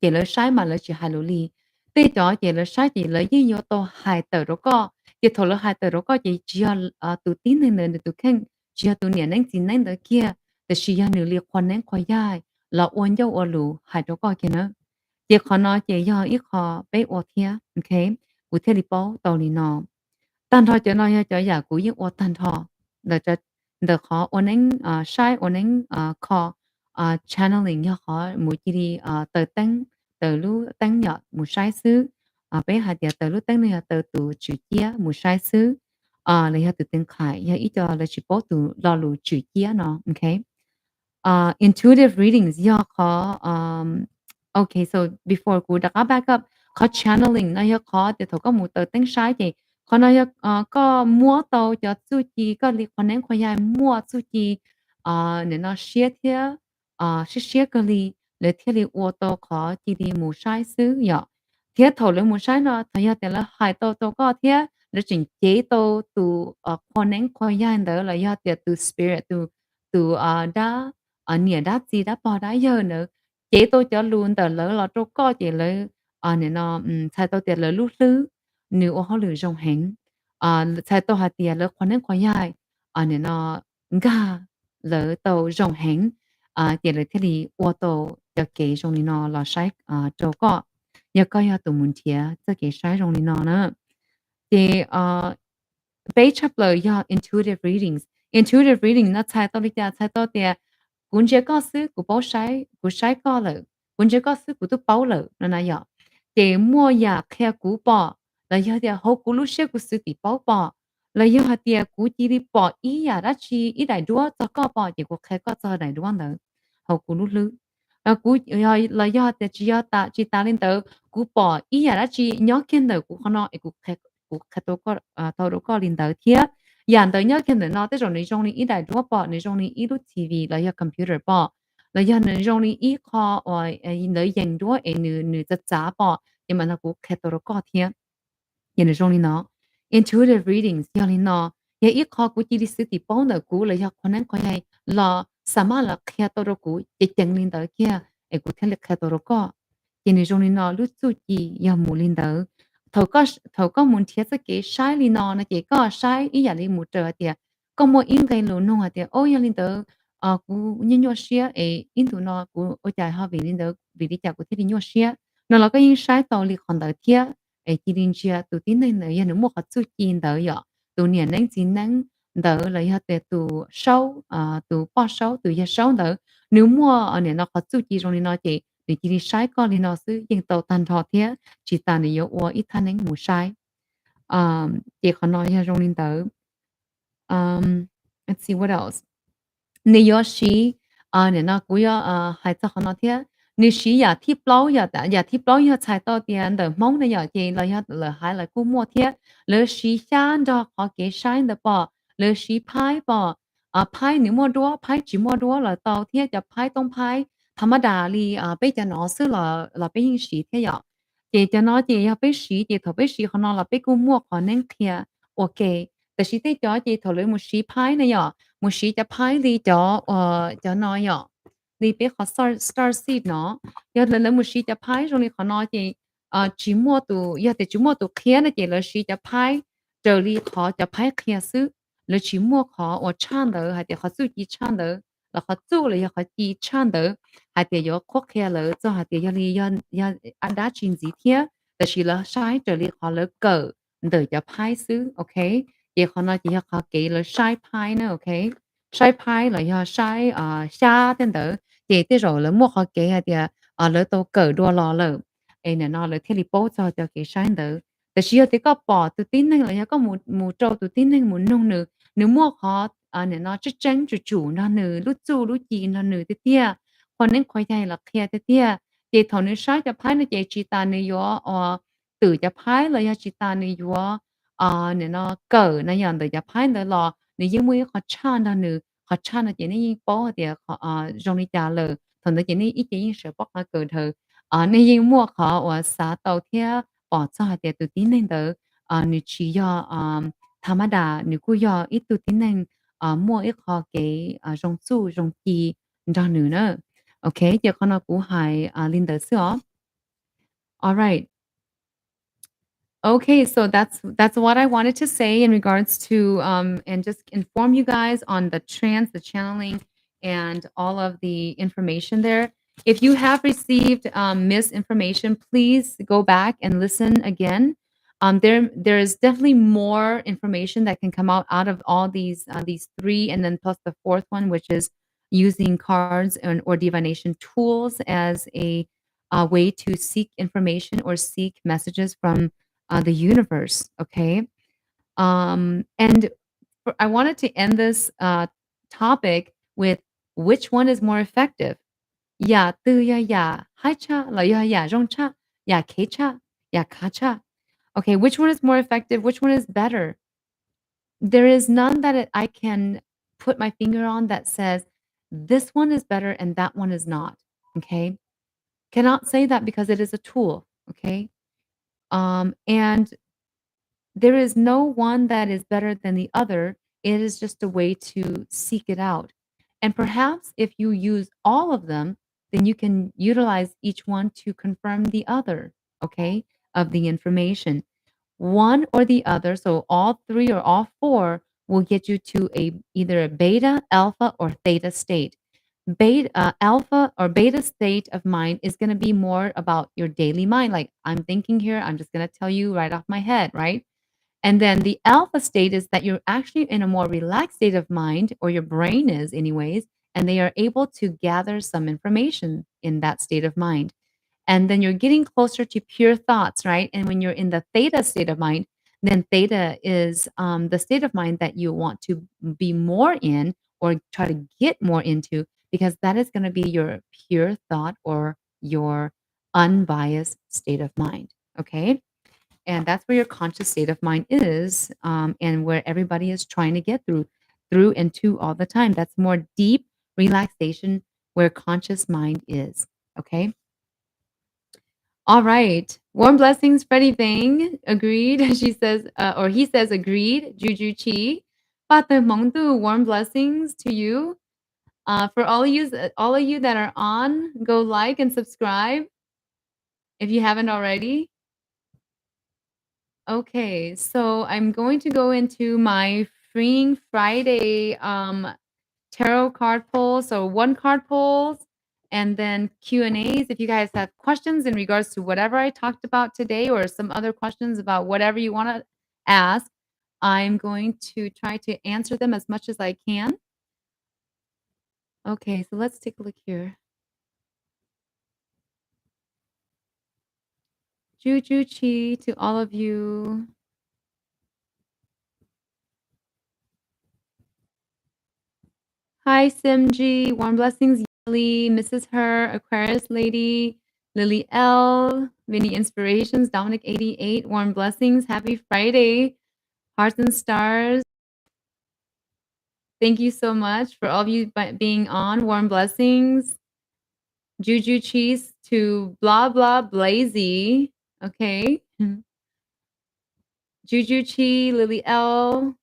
Speaker 1: chỉ là sai mà là chỉ hai lũ li tê chó chỉ là sai chỉ là yên yo tàu hai tờ đó có chỉ thầu là hai tờ đó có chỉ là tụi tín nên nữ tụi khen chỉ là tụi nhện nên chỉ nên đó kiaแต่chỉ là nữ li quan đến quan ya là ôn dâu ôn lũ hai đó có kia nữa chỉ khó nói chỉ do ít khó bé ô thia ok cụ thể đi bao tàu đi nọ tan thọ cho nó cho giả cụ những ô tan thọ để cho để khó ôn anh sai ôn anh khó channeling cho khó mỗi chỉ đi từ tăng từ lúc tăng nhọ một sai xứ bé hạt giờ từ lúc tăng này từ từ chữ chia một sai xứ lấy hạt từ tiếng khải ya ít cho là chỉ bao từ lo lù chữ chia nó ok intuitive readings yeah có okay so before cô đã back up có channeling nó ya có thì thôi có một tờ tiếng sai thì có nó ya có mua tàu cho su chi có liên quan đến khoa dài mua su chi nên nó share theo share cái li để theo li ô tô có chỉ đi một sai xứ ya theo thầu lên một sai nó thì ya thì là hai tàu tàu có theo nó chỉnh chế tô từ quan nên quan gia đó là do tiệt từ spirit từ từ đã nhẹ đã gì đã bỏ đã giờ nữa chế tô cho luôn tờ lỡ là trâu co chế lỡ nên nó sai tô tiệt lỡ lúc lứ nếu ở họ lựa trong hành sai tô hạt tiệt lỡ quan nên quan gia nên nó ga lỡ tô trong hành tiệt lỡ thế thì ô tô cho kế trong nó là sai trâu co nhớ coi tụi mình thiệt cho kế sai trong nó nữa thì bây chấp lời do intuitive readings intuitive reading nó sai tao thì cũng chỉ có sự của bảo sai của sai có lời cũng chỉ có sự của tôi bảo lời nó này vậy thì mua nhà kia của bỏ là do thì hậu của lúc sẽ của sự thì bảo bỏ là do thì của chỉ đi bỏ ý nhà đã chi ý đại đua cho có bỏ thì của kia có cho đại đua nữa hậu của lúc lư cú là do thì chỉ ta lên tới cú bỏ ý nhà đã chi nhớ kiến đời của nó cú của khát tôi có tàu đâu có lên tới thiệt dàn tới nhớ kiến đời nó tới rồi này trong này ý đại đua bỏ này trong này ý lúc TV là do computer bỏ là do này trong này ý kho nơi dành đua nữ nữ chất giá bỏ nhưng mà nó cú khát tôi đâu có thiệt hiện trong này nó intuitive readings do này nó ya ý kho của chỉ đi sự thì bao nợ cú là do con nên coi này là sama là khát tôi đâu cú chỉ chẳng lên tới kia cú thấy là khát tôi đâu có hiện nay trong này nó lúc chú chỉ ya muốn lên tới thầu có muốn thiết cái sai li nó chỉ có sai ý giả li một trở thì có một in cái lỗ nông thì ôi ya lên tới cú nhân nhọ xía in tụ nó cú ôi trời họ vì lên tới vì đi chợ cú thiết đi nhọ xía nó là cái in sai tàu li còn tới thiết chỉ đến chia tụ tin này nữa ya nó một cái chú chỉ tới ya tụ niệm năng chỉ năng đỡ là ya để tụ sâu tụ bao sâu tụ ya sâu đỡ nếu mua ở này nó có chú chỉ trong này nó chỉ đi sai con thì nó sẽ dừng tàu tan thọ thế chỉ tàn để yếu ít than anh ngủ sai chỉ còn nói ra trong linh tử let's see what else nếu yếu sĩ nên nó cũng yếu hay cho họ nói thế nếu sĩ ya tiếp lâu ya tiếp lâu ya chạy tàu tiền đỡ mong này ya chỉ là hay là cũng mua thế lỡ sĩ sang đó có cái sai đó bỏ lỡ sĩ phai bỏ phai nếu mua đũa phai chỉ mua đũa là tàu thếจะphai tông phai ธรรมดาลีbây giờ nó sẽ là bây giờ sĩ thế ạ chị cho nó chị bây sĩ chị thọ bây sĩ họ nó là bây cũng mua họ nên kia okแต่sĩ thế cho chị thọ lấy một sĩ phái này ạ một sĩจะphái đi cho nó ạ đi bây họ star seed nó giờ lấy một sĩจะphái rồi họ nó chị chỉ mua tụ giờ thì chỉ mua tụ kia này chị là sĩจะphái trở đi họจะphái kia sư là chỉ mua họ ở chan đó hay thì họ tự chỉ chan đó là họ tu là họ chỉ chan đó hay thì có khó khăn là cho hay thì do anh đã chuyện gì thếแต่是了sai trở lại họ là cờ để cho phái xứ ok thì họ nói chỉ họ kể là sai phái nữa ok sai phái là do sai xa tên đó thì thế rồi là mua họ kể hay thì lỡ tàu cờ đua lò lỡ ấy nè nó là thế thì bố cho cái sai đóแต่是thì có bỏ tự tin này là có một trâu tự tin này một nông nữ nếu mua họ nè nó chắc chắn chủ nó nữ lúc chú lúc gì nó nữ thế tia còn nên coi chạy là kia thế tia thì thằng nữ sai cho phái nó chạy chỉ ta nữ yo tự cho phái là chỉ ta nữ yo nên nó cỡ nó nhận tự cho phái nó lò nữ như mới họ chan nó nữ họ chan nó chỉ nên bỏ thì họ trong đi trả lời thằng nó chỉ nên ít chỉ sợ bắt nó cỡ thờ nên như mua họ xã tàu theo bỏ cho thì tự tin nên đỡ nữ chỉ yo thầm đa nữ cũng yo ít tự tin nên mua ít họ cái trong su trong kỳ cho nữ nữa okay, giờ con cũng hay lên tới sữa. All right. Okay, so that's what I wanted to say in regards to and just inform you guys on the trance, the channeling, and all of the information there. If you have received misinformation, please go back and listen again. There is definitely more information that can come out of all these three, and then plus the fourth one, which is using cards or divination tools as a way to seek information or seek messages from the universe. Okay. And I wanted to end this topic with which one is more effective. Ya tư ya ya hai cha la ya rong cha ya ke cha ya ka cha. Okay, which one is more effective? Which one is better? There is none that I can put my finger on that says this one is better and that one is not. Okay, cannot say that because it is a tool. Okay, and there is no one that is better than the other. It is just a way to seek it out. And perhaps if you use all of them, then you can utilize each one to confirm the other, okay, of the information. One or the other, so all three or all four will get you to a either a beta, alpha, or theta state. Beta, alpha or beta state of mind is going to be more about your daily mind. Like I'm thinking here, I'm just going to tell you right off my head, right? And then the alpha state is that you're actually in a more relaxed state of mind, or your brain is, anyways, and they are able to gather some information in that state of mind. And then you're getting closer to pure thoughts, right? And when you're in the theta state of mind, then theta is the state of mind that you want to be more in or try to get more into, because that is going to be your pure thought or your unbiased state of mind. Okay. And that's where your conscious state of mind is, and where everybody is trying to get through and to all the time. That's more deep relaxation where conscious mind is. Okay. All right. Warm blessings, Freddie Bang. Agreed. She says, or he says, agreed. Juju Chi. Father Mongdu, warm blessings to you. For all of you that are on, go like and subscribe if you haven't already. Okay, so I'm going to go into my Freeing Friday tarot card pull. So one card pulls and then Q&As. If you guys have questions in regards to whatever I talked about today or some other questions about whatever you want to ask, I'm going to try to answer them as much as I can. Okay, so let's take a look here. Juju Chi to all of you. Hi, Simji. Warm blessings, Yali, Mrs. Her, Aquarius Lady, Lily L, Mini Inspirations, Dominic 88. Warm blessings. Happy Friday. Hearts and stars. Thank you so much for all of you being on. Warm blessings. Juju Cheese to blah blah blazy. Okay. Juju Chi, Lily L.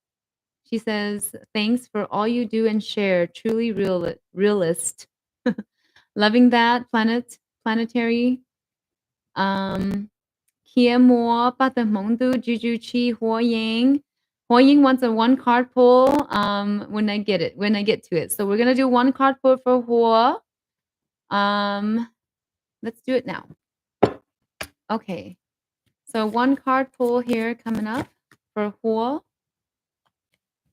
Speaker 1: She says, thanks for all you do and share. Truly realist. Loving that planetary. Kia Mo, Patamongdu, Juju Chi, Huo Ying. Huo Ying wants a one card pull when I get to it. So we're gonna do one card pull for Huo. Let's do it now. Okay. So one card pull here coming up for Huo.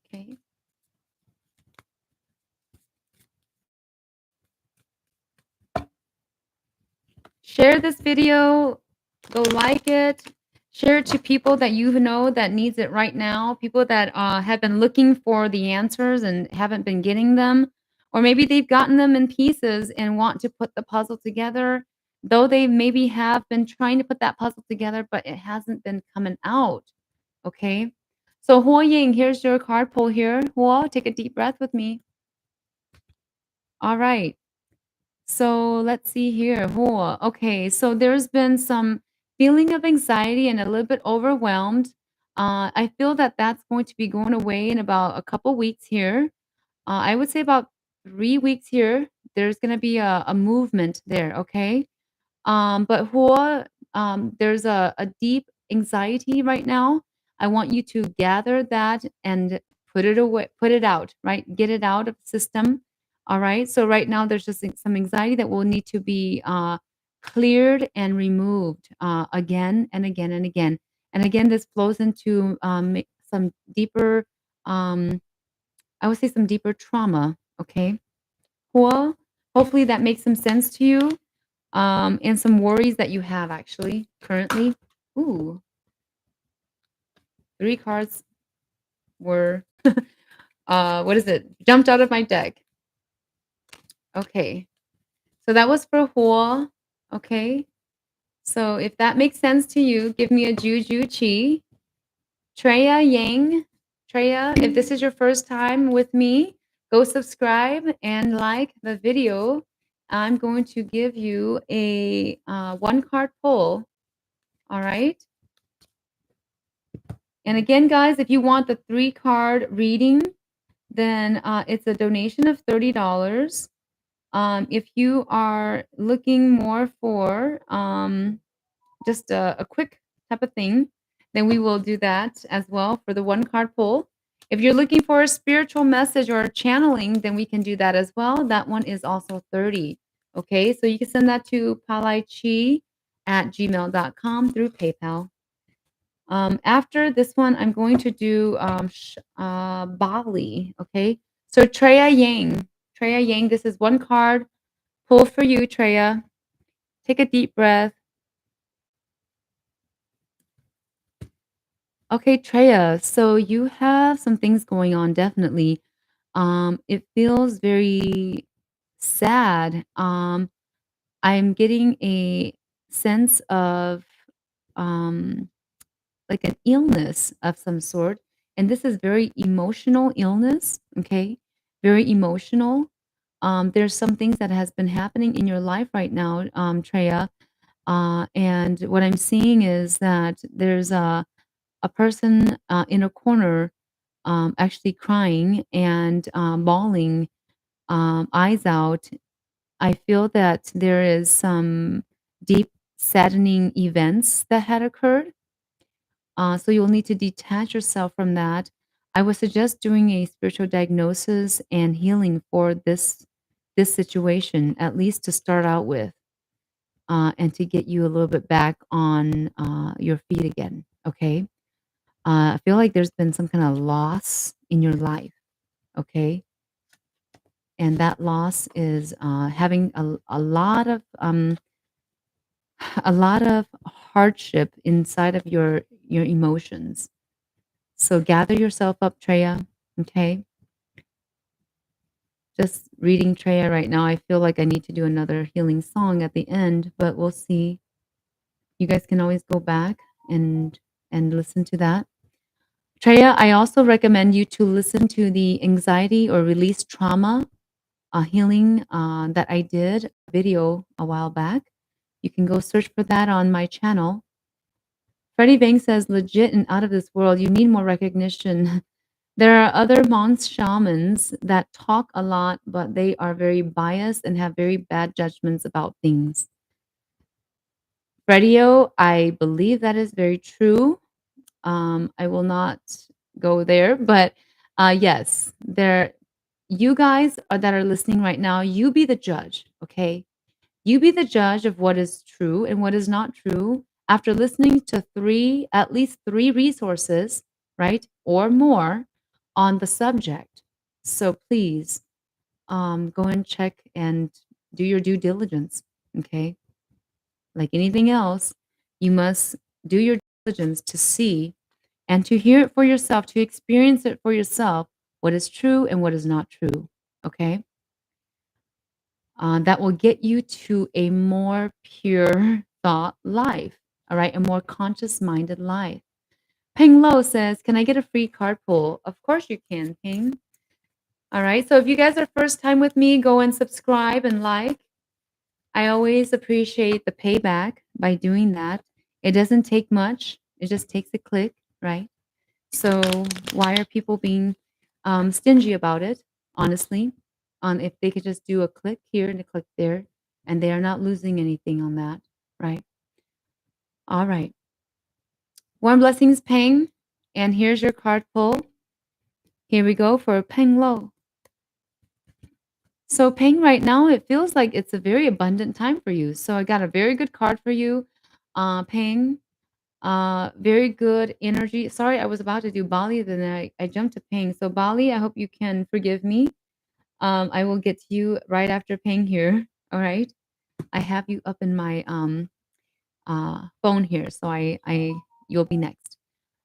Speaker 1: Okay. Share this video, go like it, share it to people that you know that needs it right now, people that have been looking for the answers and haven't been getting them, or maybe they've gotten them in pieces and want to put the puzzle together, though they maybe have been trying to put that puzzle together, but it hasn't been coming out. Okay. So Huo Ying, here's your card pull here. Huo, take a deep breath with me. All right. So let's see here. Oh, okay. So there's been some feeling of anxiety and a little bit overwhelmed. I feel that that's going to be going away in about a couple weeks here. I would say about 3 weeks here. There's going to be a movement there. Okay. But Hua, there's a deep anxiety right now. I want you to gather that and put it away, put it out, right? Get it out of the system. All right. So right now there's just some anxiety that will need to be cleared and removed again and again and again. And again, this flows into some deeper, um, I would say some deeper trauma. Okay. Hua, hopefully that makes some sense to you, and some worries that you have actually currently. Ooh, 3 cards were what is it? Jumped out of my deck. Okay. So that was for Hua. Okay. So if that makes sense to you, give me a Juju Chi. Treya Yang. Treya, if this is your first time with me, go subscribe and like the video. I'm going to give you a one card pull. All right. And again, guys, if you want the 3-card reading, then it's a donation of $30. If you are looking more for just a quick type of thing, then we will do that as well for the 1-card pull. If you're looking for a spiritual message or a channeling, then we can do that as well. That one is also 30. Okay, so you can send that to palaichi@gmail.com through PayPal. After this one, I'm going to do Bali. Okay, so Treya Yang. Treya Yang, this is 1 card pull for you, Treya. Take a deep breath. Okay, Treya, so you have some things going on, definitely. It feels very sad. I'm getting a sense of um, like an illness of some sort, and this is very emotional illness. Okay, very emotional. There's some things that has been happening in your life right now, Treya, and what I'm seeing is that there's a person in a corner actually crying and bawling eyes out. I feel that there is some deep, saddening events that had occurred. So you'll need to detach yourself from that. I would suggest doing a spiritual diagnosis and healing for this situation, at least to start out with, and to get you a little bit back on your feet again. Okay. I feel like there's been some kind of loss in your life, okay? And that loss is having a lot of a lot of hardship inside of your emotions. So gather yourself up, Treya. Okay, just reading Treya right now. I feel like I need to do another healing song at the end, but we'll see. You guys can always go back and listen to that. Treya, I also recommend you to listen to the anxiety or release trauma healing that I did a video a while back. You can go search for that on my channel. Freddie Bang says, legit and out of this world, you need more recognition. There are other monks shamans that talk a lot, but they are very biased and have very bad judgments about things. Fredio, I believe that is very true. I will not go there, but yes, there. You guys that are listening right now, you be the judge, okay? You be the judge of what is true and what is not true after listening to at least three resources, right, or more on the subject. So please, go and check and do your due diligence. Okay, like anything else, you must do your diligence to see and to hear it for yourself, to experience it for yourself, what is true and what is not true. Okay. That will get you to a more pure thought life, all right? A more conscious minded life. Ping Lo says, can I get a free card pull? Of course you can, Ping. All right. So if you guys are first time with me, go and subscribe and like. I always appreciate the payback by doing that. It doesn't take much, it just takes a click, right? So why are people being stingy about it? Honestly, on if they could just do a click here and a click there, and they are not losing anything on that, right? All right. Warm blessings, Peng, and here's your card pull. Here we go for Peng Lo. So Peng, right now it feels like it's a very abundant time for you. So I got a very good card for you, Peng. Very good energy. Sorry, I was about to do Bali, then I jumped to Peng. So Bali, I hope you can forgive me. I will get to you right after Peng here. All right. I have you up in my phone here, so I you'll be next.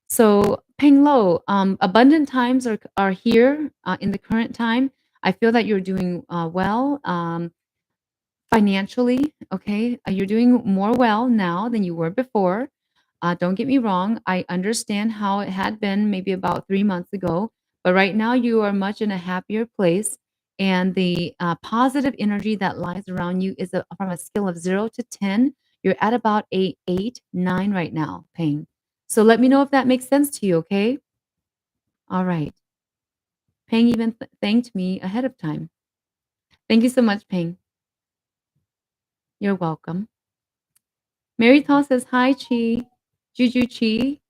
Speaker 1: So Peng Lo, abundant times are here in the current time. I feel that you're doing well. Financially, okay, you're doing more well now than you were before. Don't get me wrong. I understand how it had been maybe about 3 months ago, but right now you are much in a happier place. And the positive energy that lies around you is from a scale of 0 to 10. You're at about a 8, 9 right now, Payne. So let me know if that makes sense to you, okay? All right. Peng even thanked me ahead of time. Thank you so much, Peng. You're welcome. Mary Tall says, hi, Chi. Juju Chi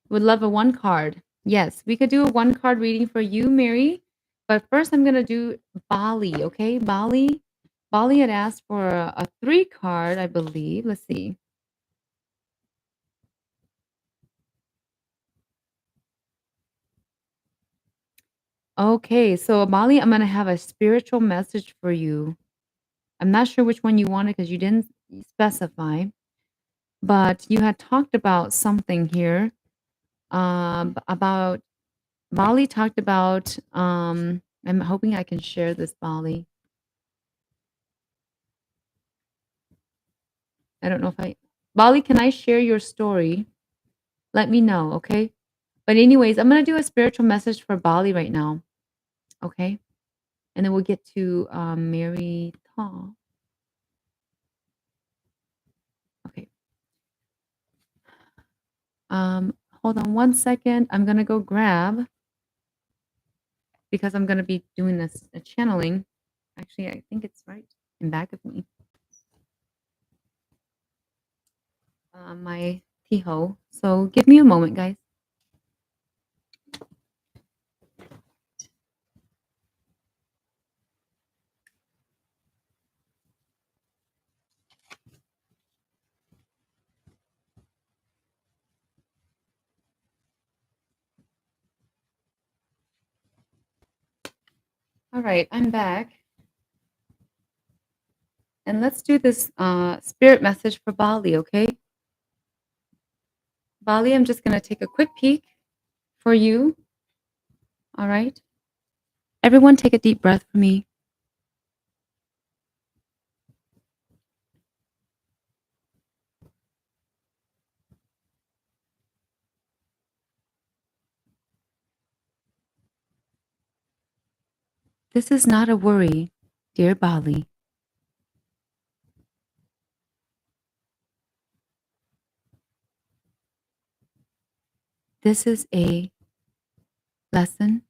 Speaker 1: would love a one card. Yes, we could do a one card reading for you, Mary. But first, I'm going to do Bali, okay? Bali. Bali had asked for a three card, I believe. Let's see. Okay, so Bali, I'm going to have a spiritual message for you. I'm not sure which one you wanted because you didn't specify, but you had talked about something here about Bali talked about. I'm hoping I can share this, Bali. I don't know if I, Bali, can I share your story? Let me know, okay? But anyways, I'm gonna do a spiritual message for Bali right now, okay? And then we'll get to Mary Tall. Okay. Hold on one second. I'm gonna go grab because I'm gonna be doing this a channeling. Actually, I think it's right in back of me. My Tiho. So give me a moment, guys. All right, I'm back. And let's do this spirit message for Bali, okay? Bali, I'm just going to take a quick peek for you. All right. Everyone, take a deep breath for me. This is not a worry, dear Bali. This is a lesson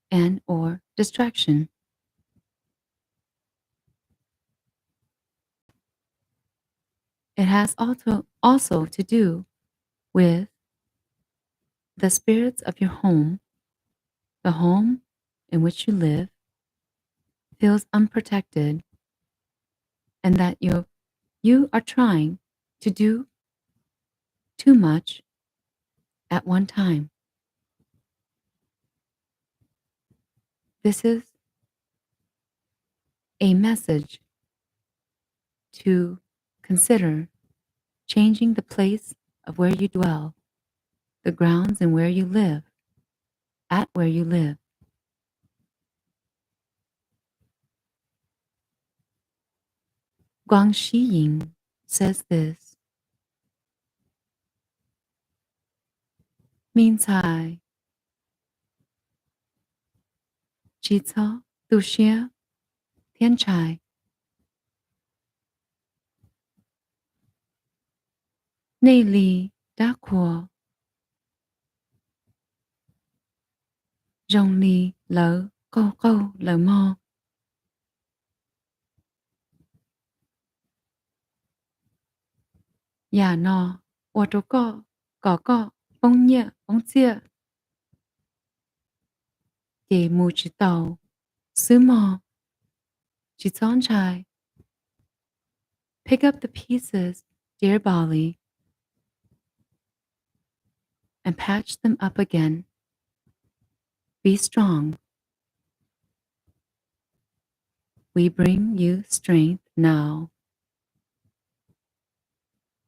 Speaker 1: and or distraction. It has also to do with the spirits of your home. The home in which you live feels unprotected and that you are trying to do too much at one time. This is a message to consider changing the place of where you dwell, the grounds and where you live, at where you live. Guang Shiying says this. Min Cai, Chi Cao, Du Xie, Tian Chai, 内里达阔，容里楼高高楼么，呀喏，我都搞崩业崩界，给木知道，什么去藏柴。Pick up the pieces, dear Bali, and patch them up again. Be strong. We bring you strength now.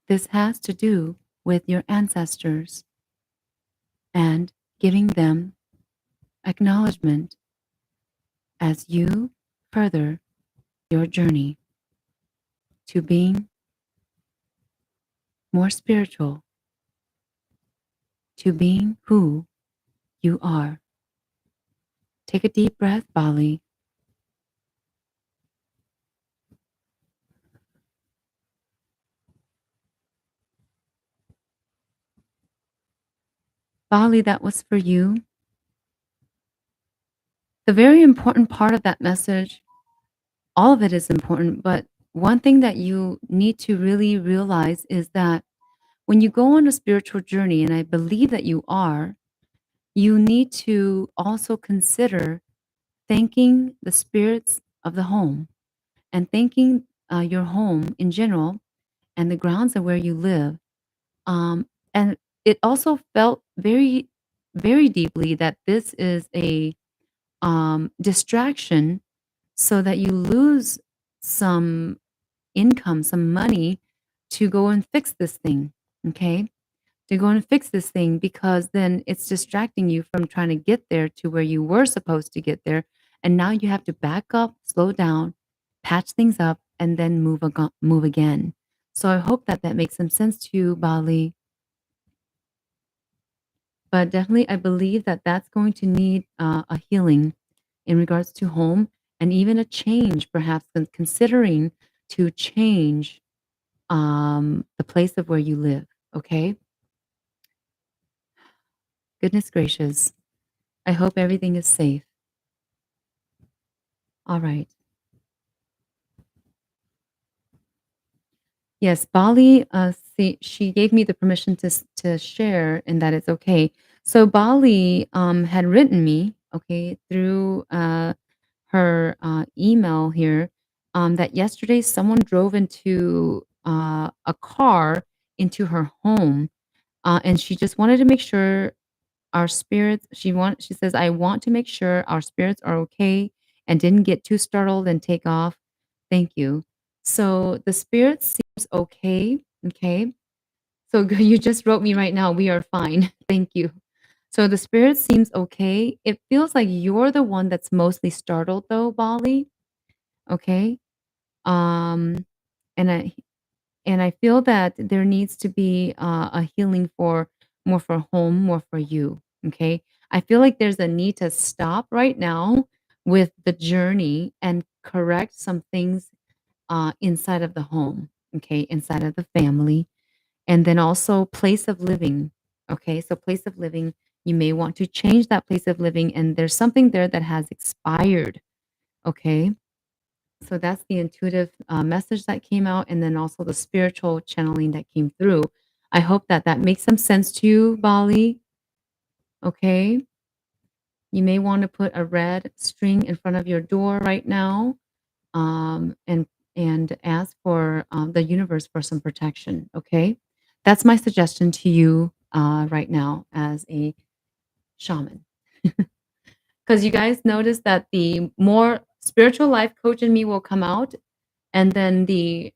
Speaker 1: This has to do with your ancestors and giving them acknowledgement as you further your journey to being more spiritual, to being who you are. Take a deep breath, Bali. Bali, that was for you. The very important part of that message, all of it is important, but one thing that you need to really realize is that when you go on a spiritual journey, and I believe that you are, you need to also consider thanking the spirits of the home and thanking your home in general and the grounds of where you live. And it also felt very, very deeply that this is a distraction so that you lose some income, some money to go and fix this thing. Okay. To go and fix this thing because then it's distracting you from trying to get there to where you were supposed to get there. And now you have to back up, slow down, patch things up, and then move again. So I hope that that makes some sense to you, Bali. But definitely, I believe that that's going to need a healing in regards to home and even a change, perhaps considering to change the place of where you live. Okay. Goodness gracious. I hope everything is safe. All right. Yes, Bali, see, she gave me the permission to share and that it's okay. So Bali had written me, okay, through her email here, that yesterday someone drove into a car into her home, and she just wanted to make sure our spirits. She says, I want to make sure our spirits are okay and didn't get too startled and take off. Thank you. So the spirit seems okay. Okay. So you just wrote me right now. We are fine. Thank you. So the spirit seems okay. It feels like you're the one that's mostly startled though, Bali. Okay. Um, and I feel that there needs to be a healing for more for home, more for you. Okay. I feel like there's a need to stop right now with the journey and correct some things inside of the home. Okay. Inside of the family. And then also place of living. Okay. So, place of living, you may want to change that place of living. And there's something there that has expired. Okay. So that's the intuitive message that came out, and then also the spiritual channeling that came through. I hope that that makes some sense to you, Bali. Okay. You may want to put a red string in front of your door right now, um, and and ask for the universe for some protection. Okay, that's my suggestion to you right now as a shaman. Because you guys notice that the more spiritual life coach in me will come out, and then the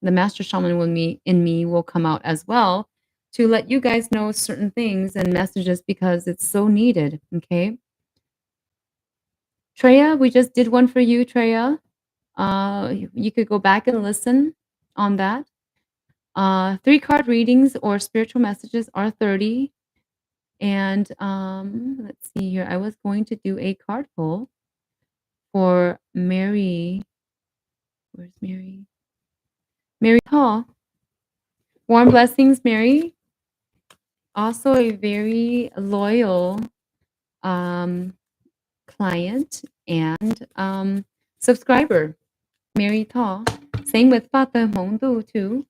Speaker 1: master shaman in me will come out as well to let you guys know certain things and messages because it's so needed. Okay. Treya, we just did one for you, Treya. You could go back and listen on that. 3 card readings or spiritual messages are 30. And let's see here. I was going to do a card pull for Mary. Where's Mary? Mary Hall. Warm blessings, Mary. Also a very loyal um, client and subscriber, Mary Thaw. Same with Fata Hongdu too.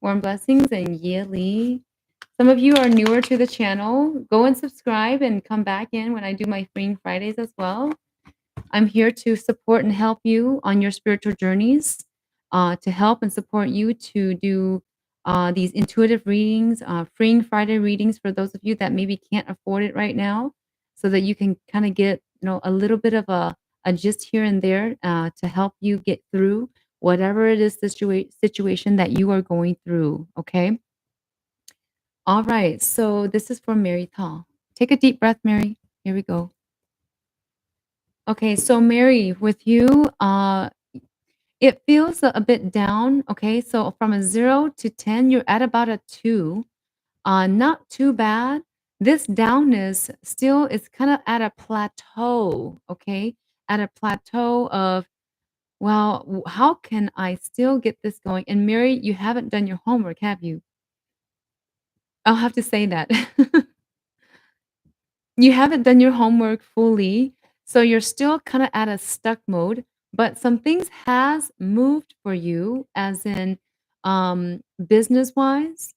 Speaker 1: Warm blessings and Ye Li. Some of you are newer to the channel. Go and subscribe and come back in when I do my Freeing Fridays as well. I'm here to support and help you on your spiritual journeys, to help and support you to do these intuitive readings, freeing Friday readings for those of you that maybe can't afford it right now, so that you can kind of get a little bit of a gist here and there to help you get through whatever it is situation that you are going through. Okay. All right. So this is for Mary Tall. Take a deep breath, Mary. Here we go. Okay, so Mary, with you, it feels a bit down. Okay, so from a 0 to 10, you're at about a 2. Not too bad. This downness still is kind of at a plateau. Okay, at a plateau of, well, how can I still get this going? And Mary, you haven't done your homework, have you? I'll have to say that. You haven't done your homework fully, so you're still kinda at a stuck mode, but some things has moved for you, as in, business-wise,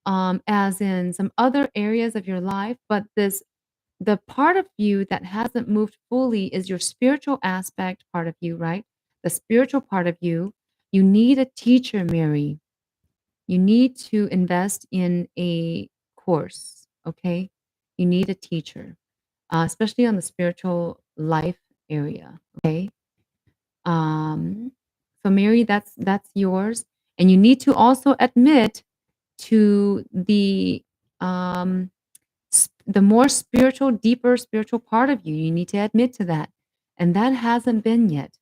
Speaker 1: as in some other areas of your life, but the part of you that hasn't moved fully is your spiritual aspect part of you, right? The spiritual part of you. You need a teacher, Mary. You need to invest in a course, okay? You need a teacher, especially on the spiritual life area, okay? Um, so Mary, that's yours, and you need to also admit to um, the more spiritual, deeper spiritual part of you. You need to admit to that, and that hasn't been yet.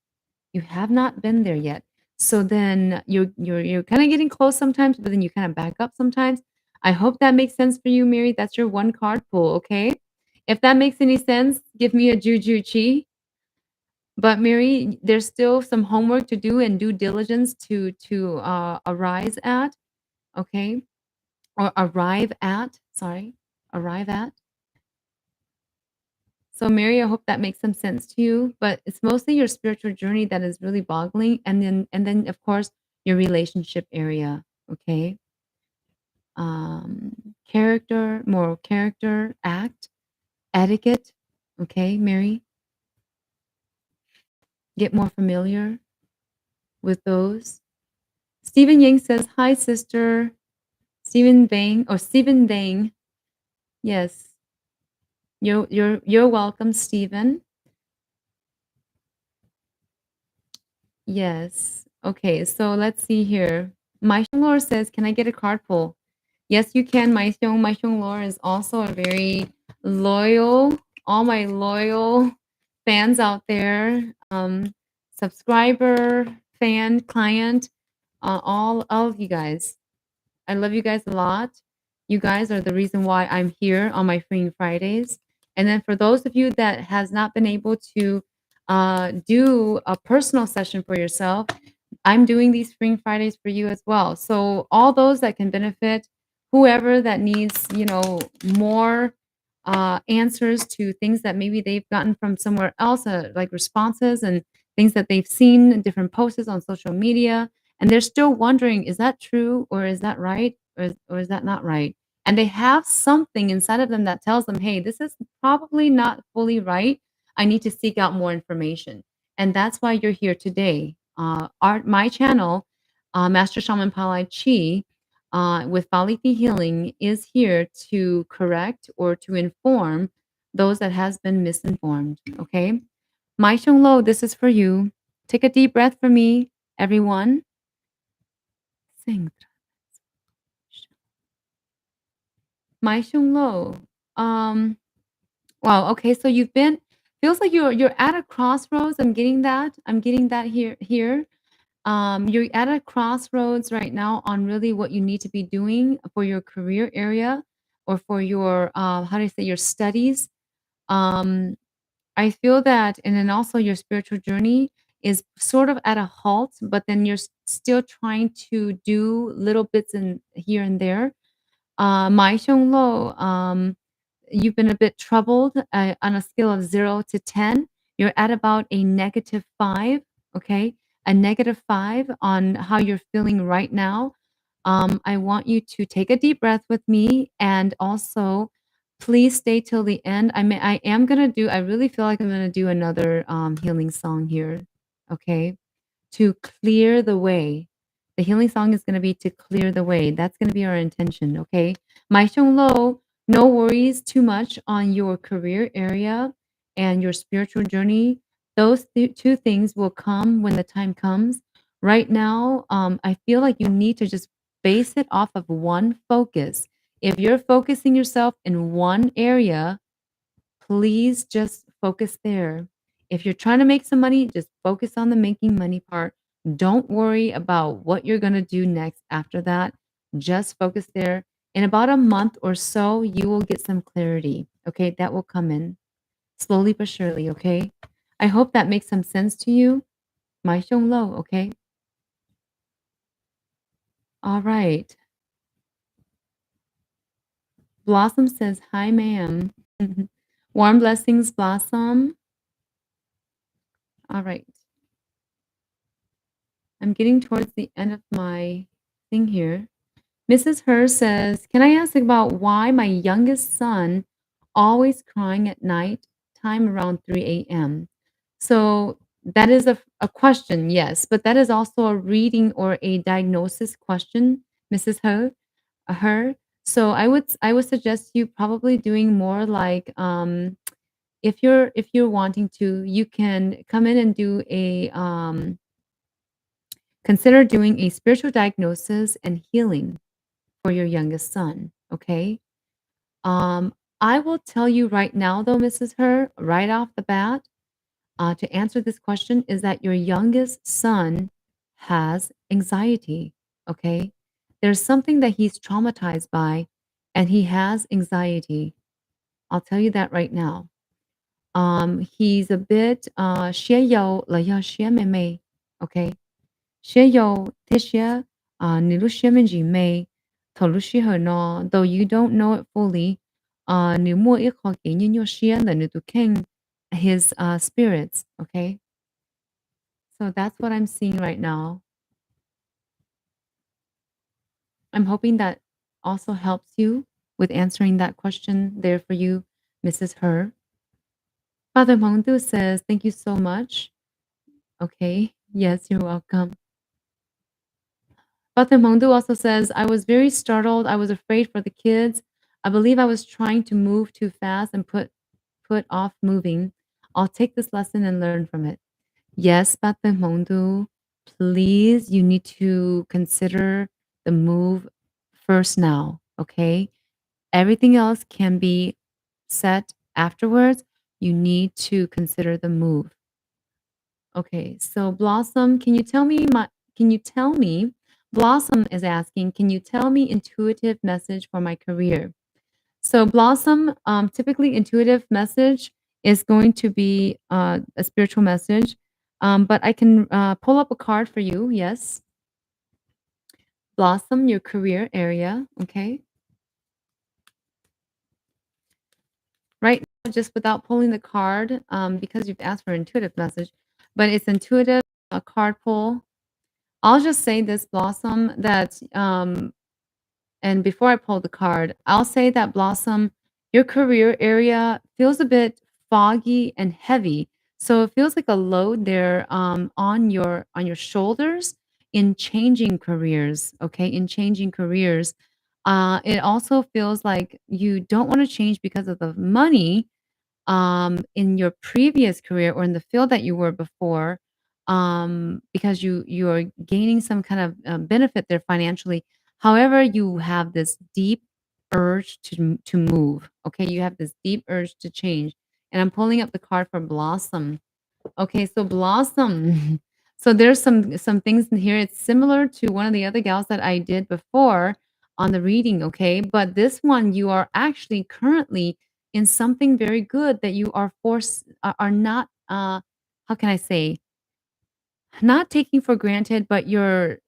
Speaker 1: You have not been there yet. So then you're kinda getting close sometimes, but then you kinda back up sometimes. I hope that makes sense for you, Mary. That's your one card pull, okay? If that makes any sense, give me a juju chi. But Mary, there's still some homework to do and due diligence to arise at, okay? Or arrive at, sorry, arrive at. So, Mary, I hope that makes some sense to you, but it's mostly your spiritual journey that is really boggling, and then, of course, your relationship area, okay? Character, moral character, act, etiquette, okay, Mary? Get more familiar with those. Stephen Yang says, "Hi, sister." Stephen Bang or Stephen Bang. Yes. You're welcome, Stephen. Yes. Okay, so let's see here. My Lore says, "Can I get a card pull?" Yes, you can, My Lore is also a very loyal, all my loyal fans out there, subscriber, fan, client, all of you guys. I love you guys a lot. You guys are the reason why I'm here on my Freeing Fridays. And then for those of you that has not been able to do a personal session for yourself, I'm doing these Freeing Fridays for you as well. So all those that can benefit, whoever that needs, more answers to things that maybe they've gotten from somewhere else, like responses and things that they've seen in different posts on social media, and they're still wondering, is that true or is that right or is that not right? And they have something inside of them that tells them, hey, this is probably not fully right. I need to seek out more information. And that's why you're here today. My channel, Master Shaman Palai Chi, with Baliti Healing, is here to correct or to inform those that has been misinformed. Okay, Mai Shung Lo, this is for you. Take a deep breath for me, everyone. Sing. Mai Shung Lo. Um, wow. Okay, so you've been feels like you're at a crossroads. I'm getting that. I'm getting that here. You're at a crossroads right now on really what you need to be doing for your career area or for your how do I say your studies. Um, I feel that, and then also your spiritual journey is sort of at a halt, but then you're still trying to do little bits in here and there. My Lo, you've been a bit troubled on a scale of 0 to 10. You're at about a -5, okay? A -5 on how you're feeling right now. I want you to take a deep breath with me and also please stay till the end. I am gonna do, I really feel like I'm gonna do another healing song here, okay? To clear the way. The healing song is gonna be to clear the way. That's gonna be our intention, okay? Mai Sheng Lo, no worries too much on your career area and your spiritual journey. Those two things will come when the time comes. Right now, I feel like you need to just base it off of one focus. If you're focusing yourself in one area, please just focus there. If you're trying to make some money, just focus on the making money part. Don't worry about what you're going to do next after that. Just focus there. In about a month or so, you will get some clarity. Okay, that will come in slowly but surely. Okay, I hope that makes some sense to you. My Xiong Lo. Okay, all right. Blossom says, "Hi, ma'am." Warm blessings, Blossom. All right. I'm getting towards the end of my thing here. Mrs. Her says, "Can I ask about why my youngest son always crying at night, time around 3 a.m.?" So that is a question, yes, but that is also a reading or a diagnosis question, Mrs. Her. So I would suggest you probably doing more like if you're wanting to, you can come in and do a consider doing a spiritual diagnosis and healing for your youngest son, okay? Um, I will tell you right now, though, Mrs. Her, right off the bat, to answer this question is that your youngest son has anxiety, okay? There's something that he's traumatized by, and he has anxiety. I'll tell you that right now. He's a bit 学有了要学妹妹 okay? 学有这些你都学妹姐妹头路学和呢 though you don't know it fully 你摸一口给你有学的你都看 his spirits, okay? So that's what I'm seeing right now. I'm hoping that also helps you with answering that question there for you, Mrs. Her. Father Mongdu says, "Thank you so much." Okay. Yes, you're welcome. Father Mongdu also says, "I was very startled. I was afraid for the kids. I believe I was trying to move too fast and put off moving. I'll take this lesson and learn from it." Yes, Father Mongdu, please, you need to consider the move first now, okay? Everything else can be set afterwards. You need to consider the move. Okay, so Blossom, can you tell me Blossom is asking, "Can you tell me intuitive message for my career?" So Blossom, typically intuitive message is going to be a spiritual message. But I can pull up a card for you. Yes. Blossom, your career area. Okay. Right now, just without pulling the card, because you've asked for intuitive message, but it's intuitive, a card pull. I'll just say this, Blossom, that and before I pull the card, I'll say that Blossom, your career area feels a bit foggy and heavy. So it feels like a load there on your shoulders in changing careers. Okay, in changing careers, it also feels like you don't want to change because of the money, in your previous career or in the field that you were before, because you're gaining some kind of benefit there financially. However, you have this deep urge to move. Okay, you have this deep urge to change, and I'm pulling up the card for Blossom. Okay, so Blossom. So there's some things in here. It's similar to one of the other gals that I did before on the reading, okay? But this one you are actually currently in something very good that you are forced are not how can I say? Not taking for granted, but you're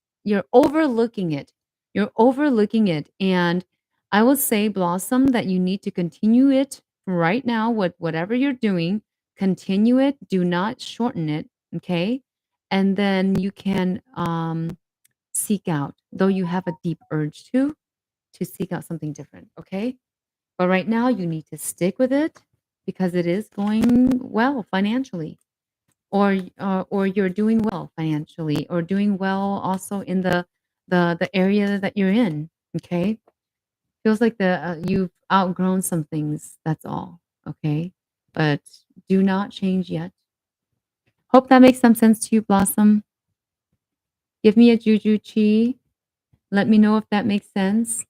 Speaker 1: overlooking it. You're overlooking it, and I will say, Blossom, that you need to continue it right now with whatever you're doing. Continue it, do not shorten it, okay? And then you can, seek out, though you have a deep urge to seek out something different, okay? But right now, you need to stick with it because it is going well financially or you're doing well financially or doing well also in the area that you're in, okay? Feels like you've outgrown some things, that's all, okay? But do not change yet. Hope that makes some sense to you, Blossom. Give me a juju chi. Let me know if that makes sense.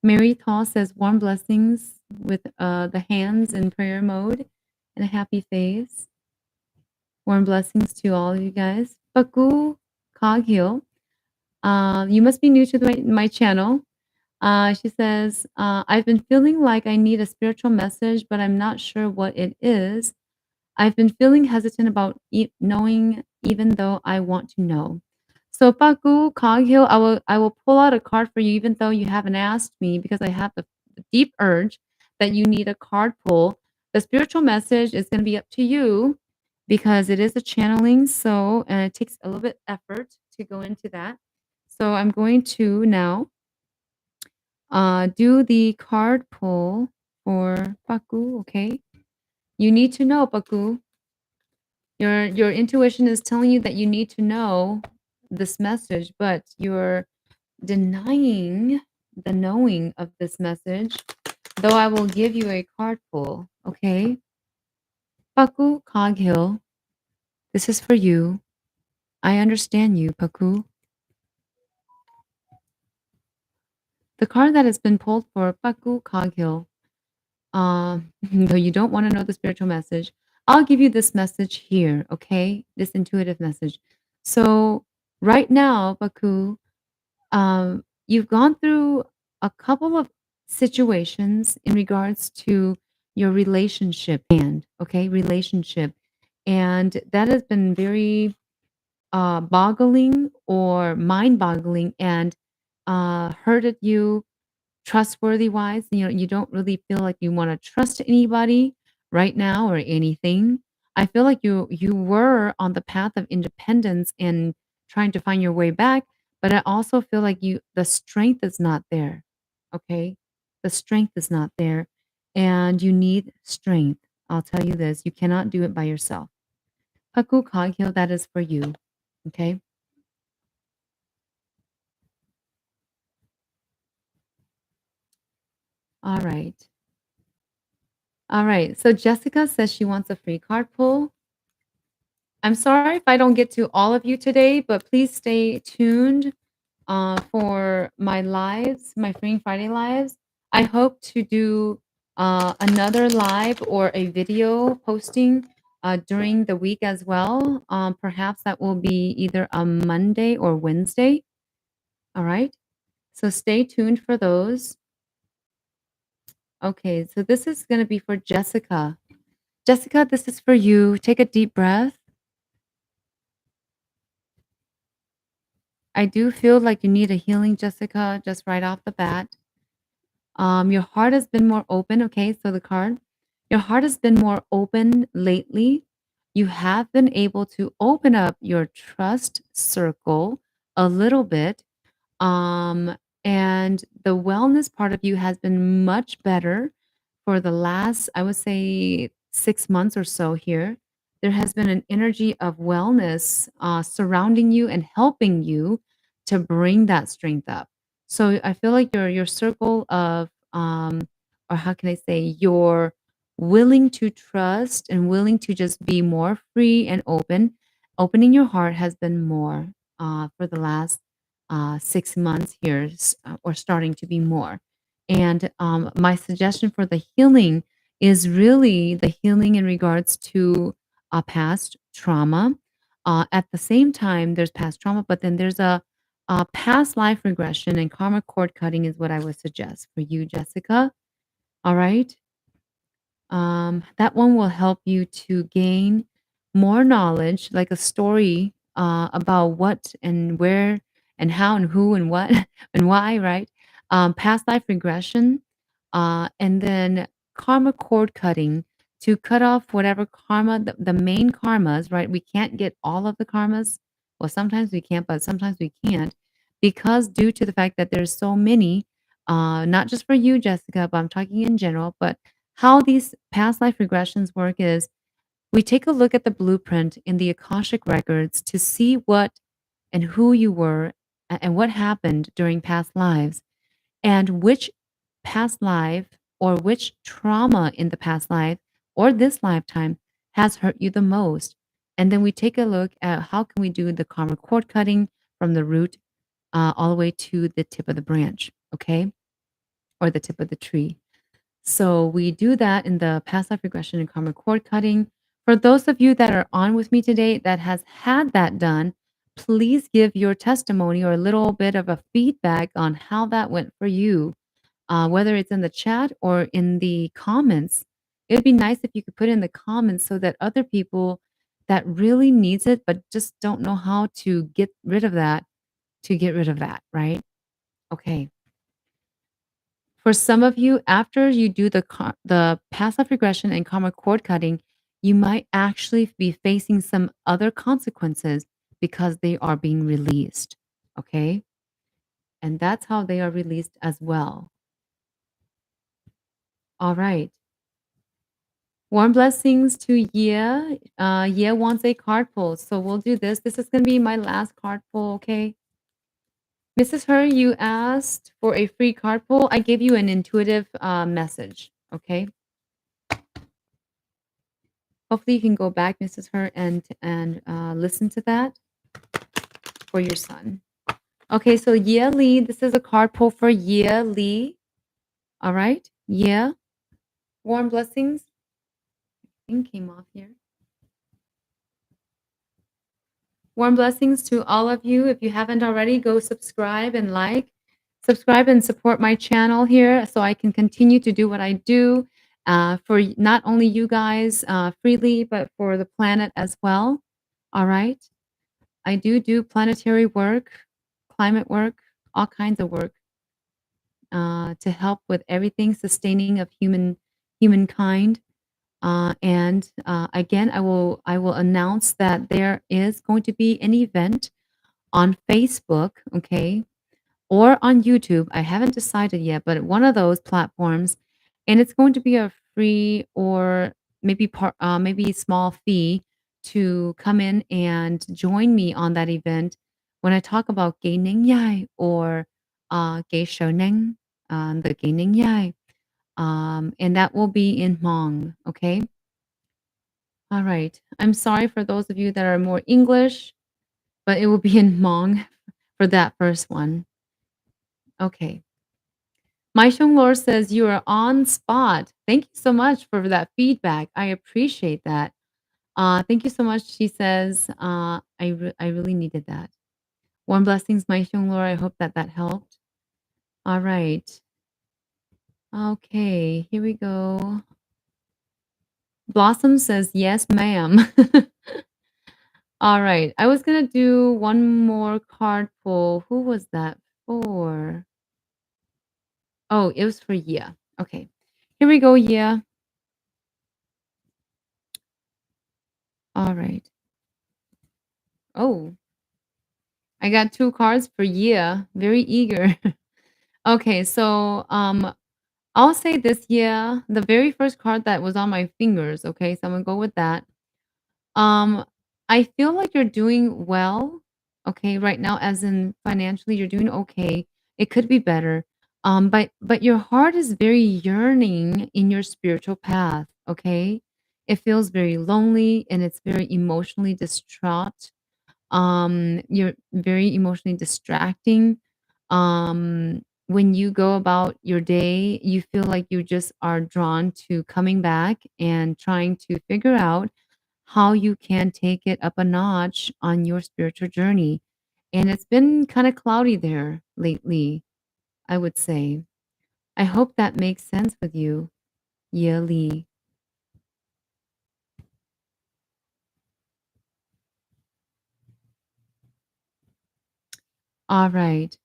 Speaker 1: Mary Tall says warm blessings with the hands in prayer mode and a happy face. Warm blessings to all of you guys. Baku Coghill. You must be new to my channel. She says, "I've been feeling like I need a spiritual message, but I'm not sure what it is. I've been feeling hesitant about knowing, even though I want to know." So, Paku Coghill, I will pull out a card for you, even though you haven't asked me, because I have the deep urge that you need a card pull. The spiritual message is gonna be up to you because it is a channeling, so and it takes a little bit effort to go into that. So I'm going to now, do the card pull for Paku, okay? You need to know, Paku. Your intuition is telling you that you need to know this message, but you're denying the knowing of this message, though I will give you a card pull, okay? Paku Coghill, this is for you. I understand you, Paku. The card that has been pulled for Paku Coghill, though you don't want to know the spiritual message, I'll give you this message here, okay? This intuitive message. So right now, Paku, you've gone through a couple of situations in regards to your relationship and okay, relationship, and that has been very boggling or mind boggling and hurted you trustworthy wise. You know, you don't really feel like you want to trust anybody right now or anything. I feel like you were on the path of independence and trying to find your way back, but I also feel like you the strength is not there. Okay? The strength is not there and you need strength. I'll tell you this, you cannot do it by yourself. Haku Kagyo, that is for you. Okay? All right. All right. So Jessica says she wants a free card pull. I'm sorry if I don't get to all of you today, but please stay tuned for my lives, my Freeing Friday lives. I hope to do another live or a video posting during the week as well. Perhaps that will be either a Monday or Wednesday. All right. So stay tuned for those. Okay. So this is going to be for Jessica. Jessica, this is for you. Take a deep breath. I do feel like you need a healing, Jessica, just right off the bat. Your heart has been more open. Okay, so the card, your heart has been more open lately. You have been able to open up your trust circle a little bit. Um, and the wellness part of you has been much better for the last, I would say, 6 months or so here. There has been an energy of wellness surrounding you and helping you to bring that strength up. So I feel like your circle of, or how can I say, your willing to trust and willing to just be more free and open, opening your heart has been more for the last 6 months here, or starting to be more. And my suggestion for the healing is really the healing in regards to past trauma. At the same time, there's past trauma, but then there's a past life regression and karma cord cutting is what I would suggest for you, Jessica. All right. That one will help you to gain more knowledge, like a story about what and where and how and who and what and why, right? Past life regression, and then karma cord cutting to cut off whatever karma, the main karmas, right? We can't get all of the karmas. Well, sometimes we can't, but sometimes we can't because due to the fact that there's so many, not just for you, Jessica, but I'm talking in general, but how these past life regressions work is we take a look at the blueprint in the Akashic records to see what and who you were and what happened during past lives and which past life or which trauma in the past life or this lifetime has hurt you the most. And then we take a look at how can we do the karma cord cutting from the root all the way to the tip of the branch, okay? Or the tip of the tree. So we do that in the past life regression and karma cord cutting. For those of you that are on with me today that has had that done, please give your testimony or a little bit of a feedback on how that went for you, whether it's in the chat or in the comments. It'd be nice if you could put in the comments so that other people that really needs it but just don't know how to get rid of that, to get rid of that, right? Okay. For some of you, after you do the past life regression and karma cord cutting, you might actually be facing some other consequences because they are being released. Okay? And that's how they are released as well. All right. Warm blessings to Yea. Yea wants a card pull. So we'll do this. This is going to be my last card pull, okay? Mrs. Her, you asked for a free card pull. I gave you an intuitive message, okay? Hopefully you can go back, Mrs. Her, and listen to that for your son. Okay, so Yea Lee, this is a card pull for Yea Lee. All right, Yea. Warm blessings. Thing came off here. Warm blessings to all of you. If you haven't already, go subscribe and like. Subscribe and support my channel here so I can continue to do what I do for not only you guys freely, but for the planet as well. All right. I do planetary work, climate work, all kinds of work to help with everything sustaining of humankind. And again, I will announce that there is going to be an event on Facebook, okay, or on YouTube. I haven't decided yet, but one of those platforms, and it's going to be a free or maybe small fee to come in and join me on that event when I talk about gay ning yai or gay shoneng, the gay ning yai, and that will be in Hmong. Okay. All right. I'm sorry for those of you that are more English, but it will be in Hmong for that first one. Okay. My Lord says you are on spot. Thank you so much for that feedback. I appreciate that. Thank you so much. She says, I really needed that. Warm blessings, my Lord. I hope that that helped. All right. Okay, here we go. Blossom says, yes, ma'am. All right. I was going to do one more card pull. Who was that for? Oh, it was for Yia. Okay. Here we go, Yia. All right. Oh, I got 2 cards for Yia. Very eager. Okay, so I'll say this, yeah, the very first card that was on my fingers, okay? So I'm gonna go with that. Um, I feel like you're doing well, okay, right now, as in financially, you're doing okay. It could be better. But your heart is very yearning in your spiritual path, okay? It feels very lonely and it's very emotionally distraught. You're very emotionally distracting. When you go about your day, you feel like you just are drawn to coming back and trying to figure out how you can take it up a notch on your spiritual journey. And it's been kind of cloudy there lately, I would say. I hope that makes sense with you, Yeli. All right.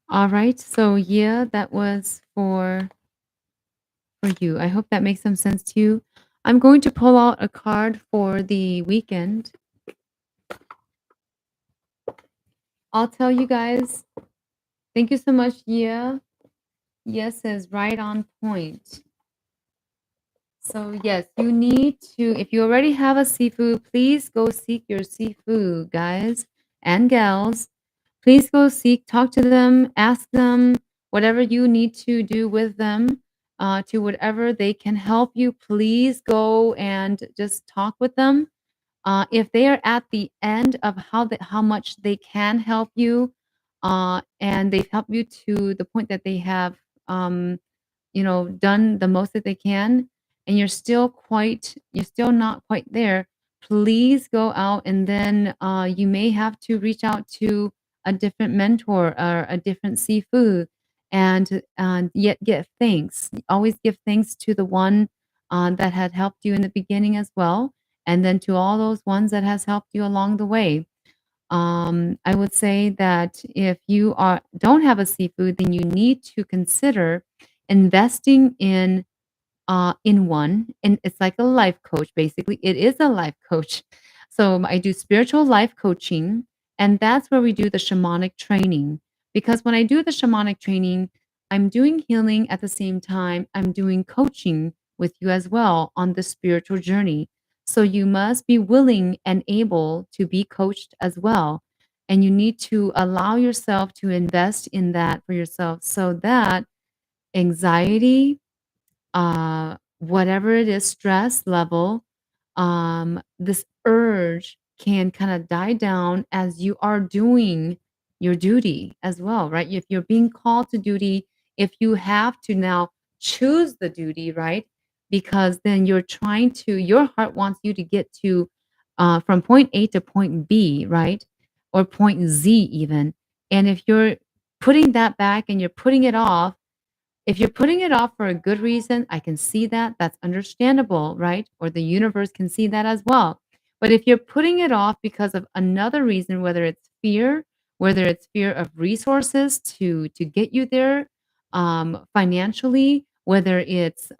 Speaker 1: All right. So yeah, that was for you. I hope that makes some sense to you. I'm going to pull out a card for the weekend. I'll tell you guys. Thank you so much, Yeah. Yes says right on point. So yes, you need to, if you already have a seafood, please go seek your seafood, guys and gals. Please go seek, talk to them, ask them whatever you need to do with them, to whatever they can help you. Please go and just talk with them. If they are at the end of how much they can help you, and they've helped you to the point that they have, done the most that they can, and you're still not quite there, please go out and then you may have to reach out to a different mentor or a different seafood and yet give thanks. Always give thanks to the one that had helped you in the beginning as well, and then to all those ones that has helped you along the way. I would say that if you don't have a seafood, then you need to consider investing in one, and it's like a life coach, basically. It is a life coach. So I do spiritual life coaching, and that's where we do the shamanic training. Because when I do the shamanic training, I'm doing healing at the same time. I'm doing coaching with you as well on the spiritual journey. So you must be willing and able to be coached as well. And you need to allow yourself to invest in that for yourself so that anxiety, whatever it is, stress level, this urge can kind of die down as you are doing your duty as well, right? If you're being called to duty, if you have to now choose the duty, right? Because then you're trying to, your heart wants you to get to from point A to point B, right? Or point Z even. And if you're putting that back and you're putting it off, if you're putting it off for a good reason, I can see that. That's understandable, right? Or the universe can see that as well. But if you're putting it off because of another reason, whether it's fear of resources to get you there, financially, whether it's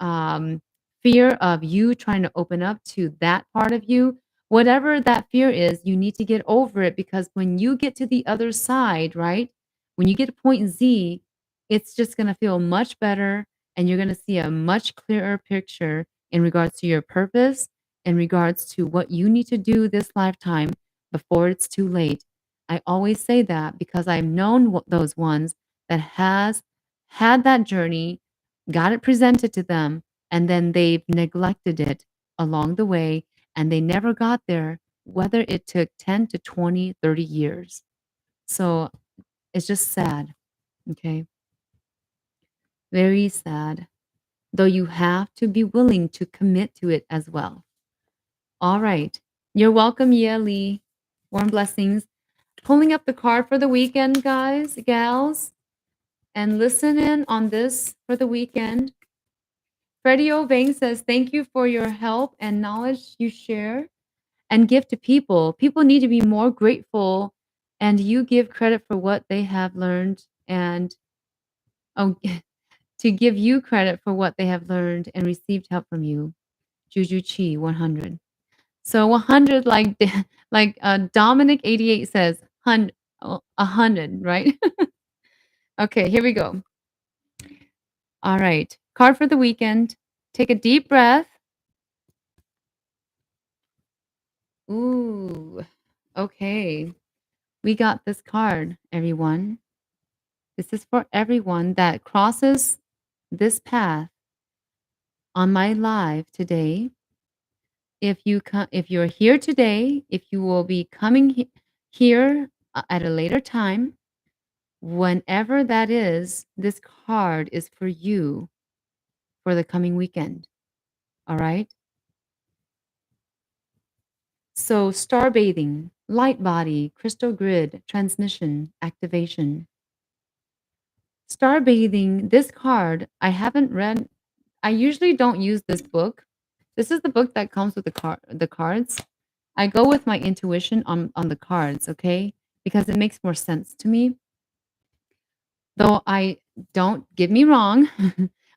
Speaker 1: fear of you trying to open up to that part of you, whatever that fear is, you need to get over it, because when you get to the other side, right? When you get to point Z, it's just gonna feel much better, and you're gonna see a much clearer picture in regards to your purpose, in regards to what you need to do this lifetime before it's too late. I always say that because I've known those ones that has had that journey, got it presented to them, and then they've neglected it along the way, and they never got there, whether it took 10 to 20, 30 years. So it's just sad, okay? Very sad, though you have to be willing to commit to it as well. All right. You're welcome, Lee. Warm blessings. Pulling up the card for the weekend, guys, gals, and listen in on this for the weekend. Freddie Ovang says, thank you for your help and knowledge you share and give to people. People need to be more grateful, and you give credit for what they have learned, and oh, to give you credit for what they have learned and received help from you. Juju Chi 100. So 100, like like Dominic 88 says, 100, right? Okay, here we go. All right. Card for the weekend. Take a deep breath. Ooh. Okay. We got this card, everyone. This is for everyone that crosses this path on my live today. If you're here today, if you will be coming here at a later time, whenever that is, this card is for you for the coming weekend. All right? So, star bathing, light body, crystal grid, transmission, activation. Star bathing, this card, I haven't read. I usually don't use this book. This is the book that comes with the cards. I go with my intuition on the cards, okay? Because it makes more sense to me. Though I don't get me wrong,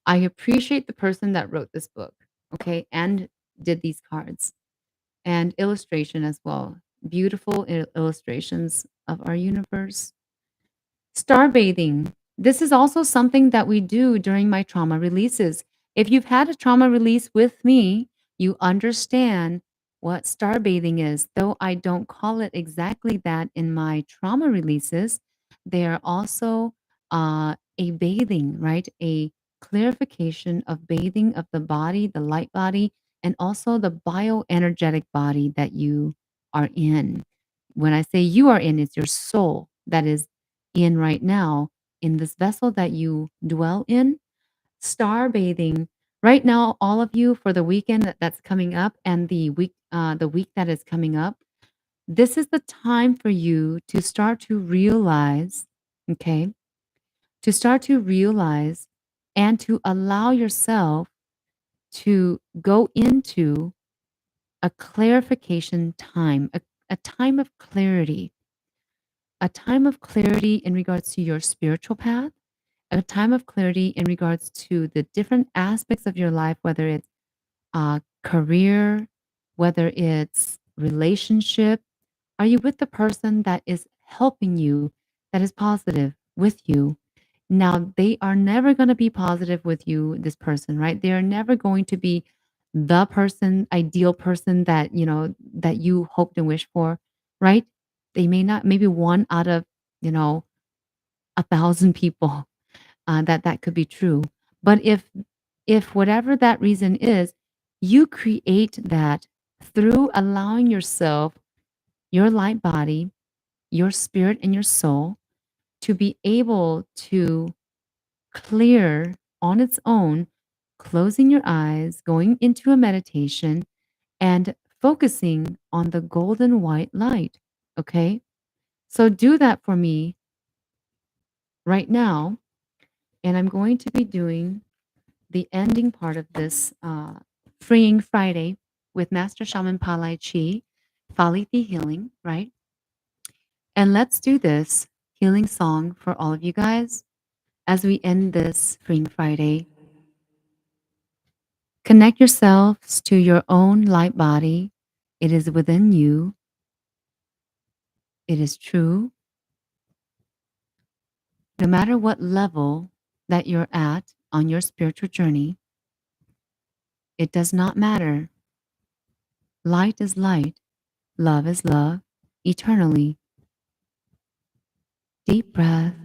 Speaker 1: I appreciate the person that wrote this book, okay, and did these cards and illustration as well. Beautiful illustrations of our universe. Star bathing. This is also something that we do during my trauma releases. If you've had a trauma release with me, you understand what star bathing is. Though I don't call it exactly that in my trauma releases, they are also a bathing, right? A clarification of bathing of the body, the light body, and also the bioenergetic body that you are in. When I say you are in, it's your soul that is in right now in this vessel that you dwell in. Star bathing right now, all of you, for the weekend that's coming up and the week that is coming up. This is the time for you to start to realize, okay, to start to realize and to allow yourself to go into a clarification time, a time of clarity. a time of clarity in regards to your spiritual path, a time of clarity in regards to the different aspects of your life, whether it's career, whether it's relationship. Are you with the person that is helping you, that is positive with you? Now, they are never going to be positive with you, this person, right? They are never going to be the person, ideal person that, that you hoped and wished for, right? They may not, maybe one out of, you know, 1,000 people that could be true. But if whatever that reason is, you create that through allowing yourself, your light body, your spirit, and your soul to be able to clear on its own, closing your eyes, going into a meditation, and focusing on the golden white light. Okay. So do that for me right now. And I'm going to be doing the ending part of this Freeing Friday with Master Shaman Palai Chi, Faliti Healing, right? And let's do this healing song for all of you guys as we end this Freeing Friday. Connect yourselves to your own light body. It is within you. It is true. No matter what level that you're at on your spiritual journey, it does not matter. Light is light. Love is love. Eternally. Deep breath.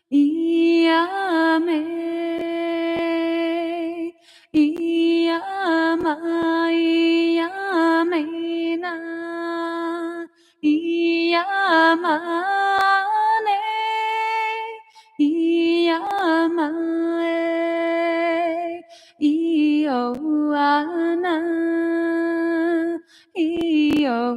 Speaker 1: Iyame, iyama, iyamena, iyamane, iyamae, ioana, ioana.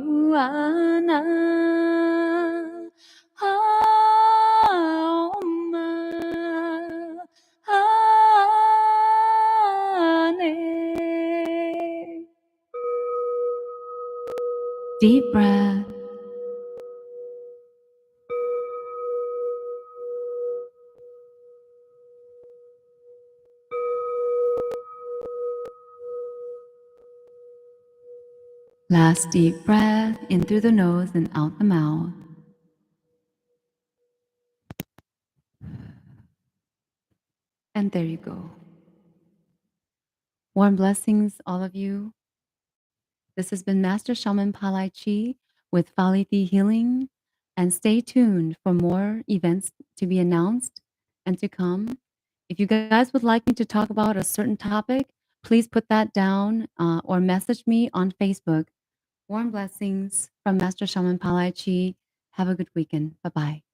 Speaker 1: Deep breath. Last deep breath in through the nose and out the mouth. And there you go. Warm blessings, all of you. This has been Master Shaman Palai Chi with Faliti Healing. And stay tuned for more events to be announced and to come. If you guys would like me to talk about a certain topic, please put that down or message me on Facebook. Warm blessings from Master Shaman Palai Chi. Have a good weekend. Bye bye.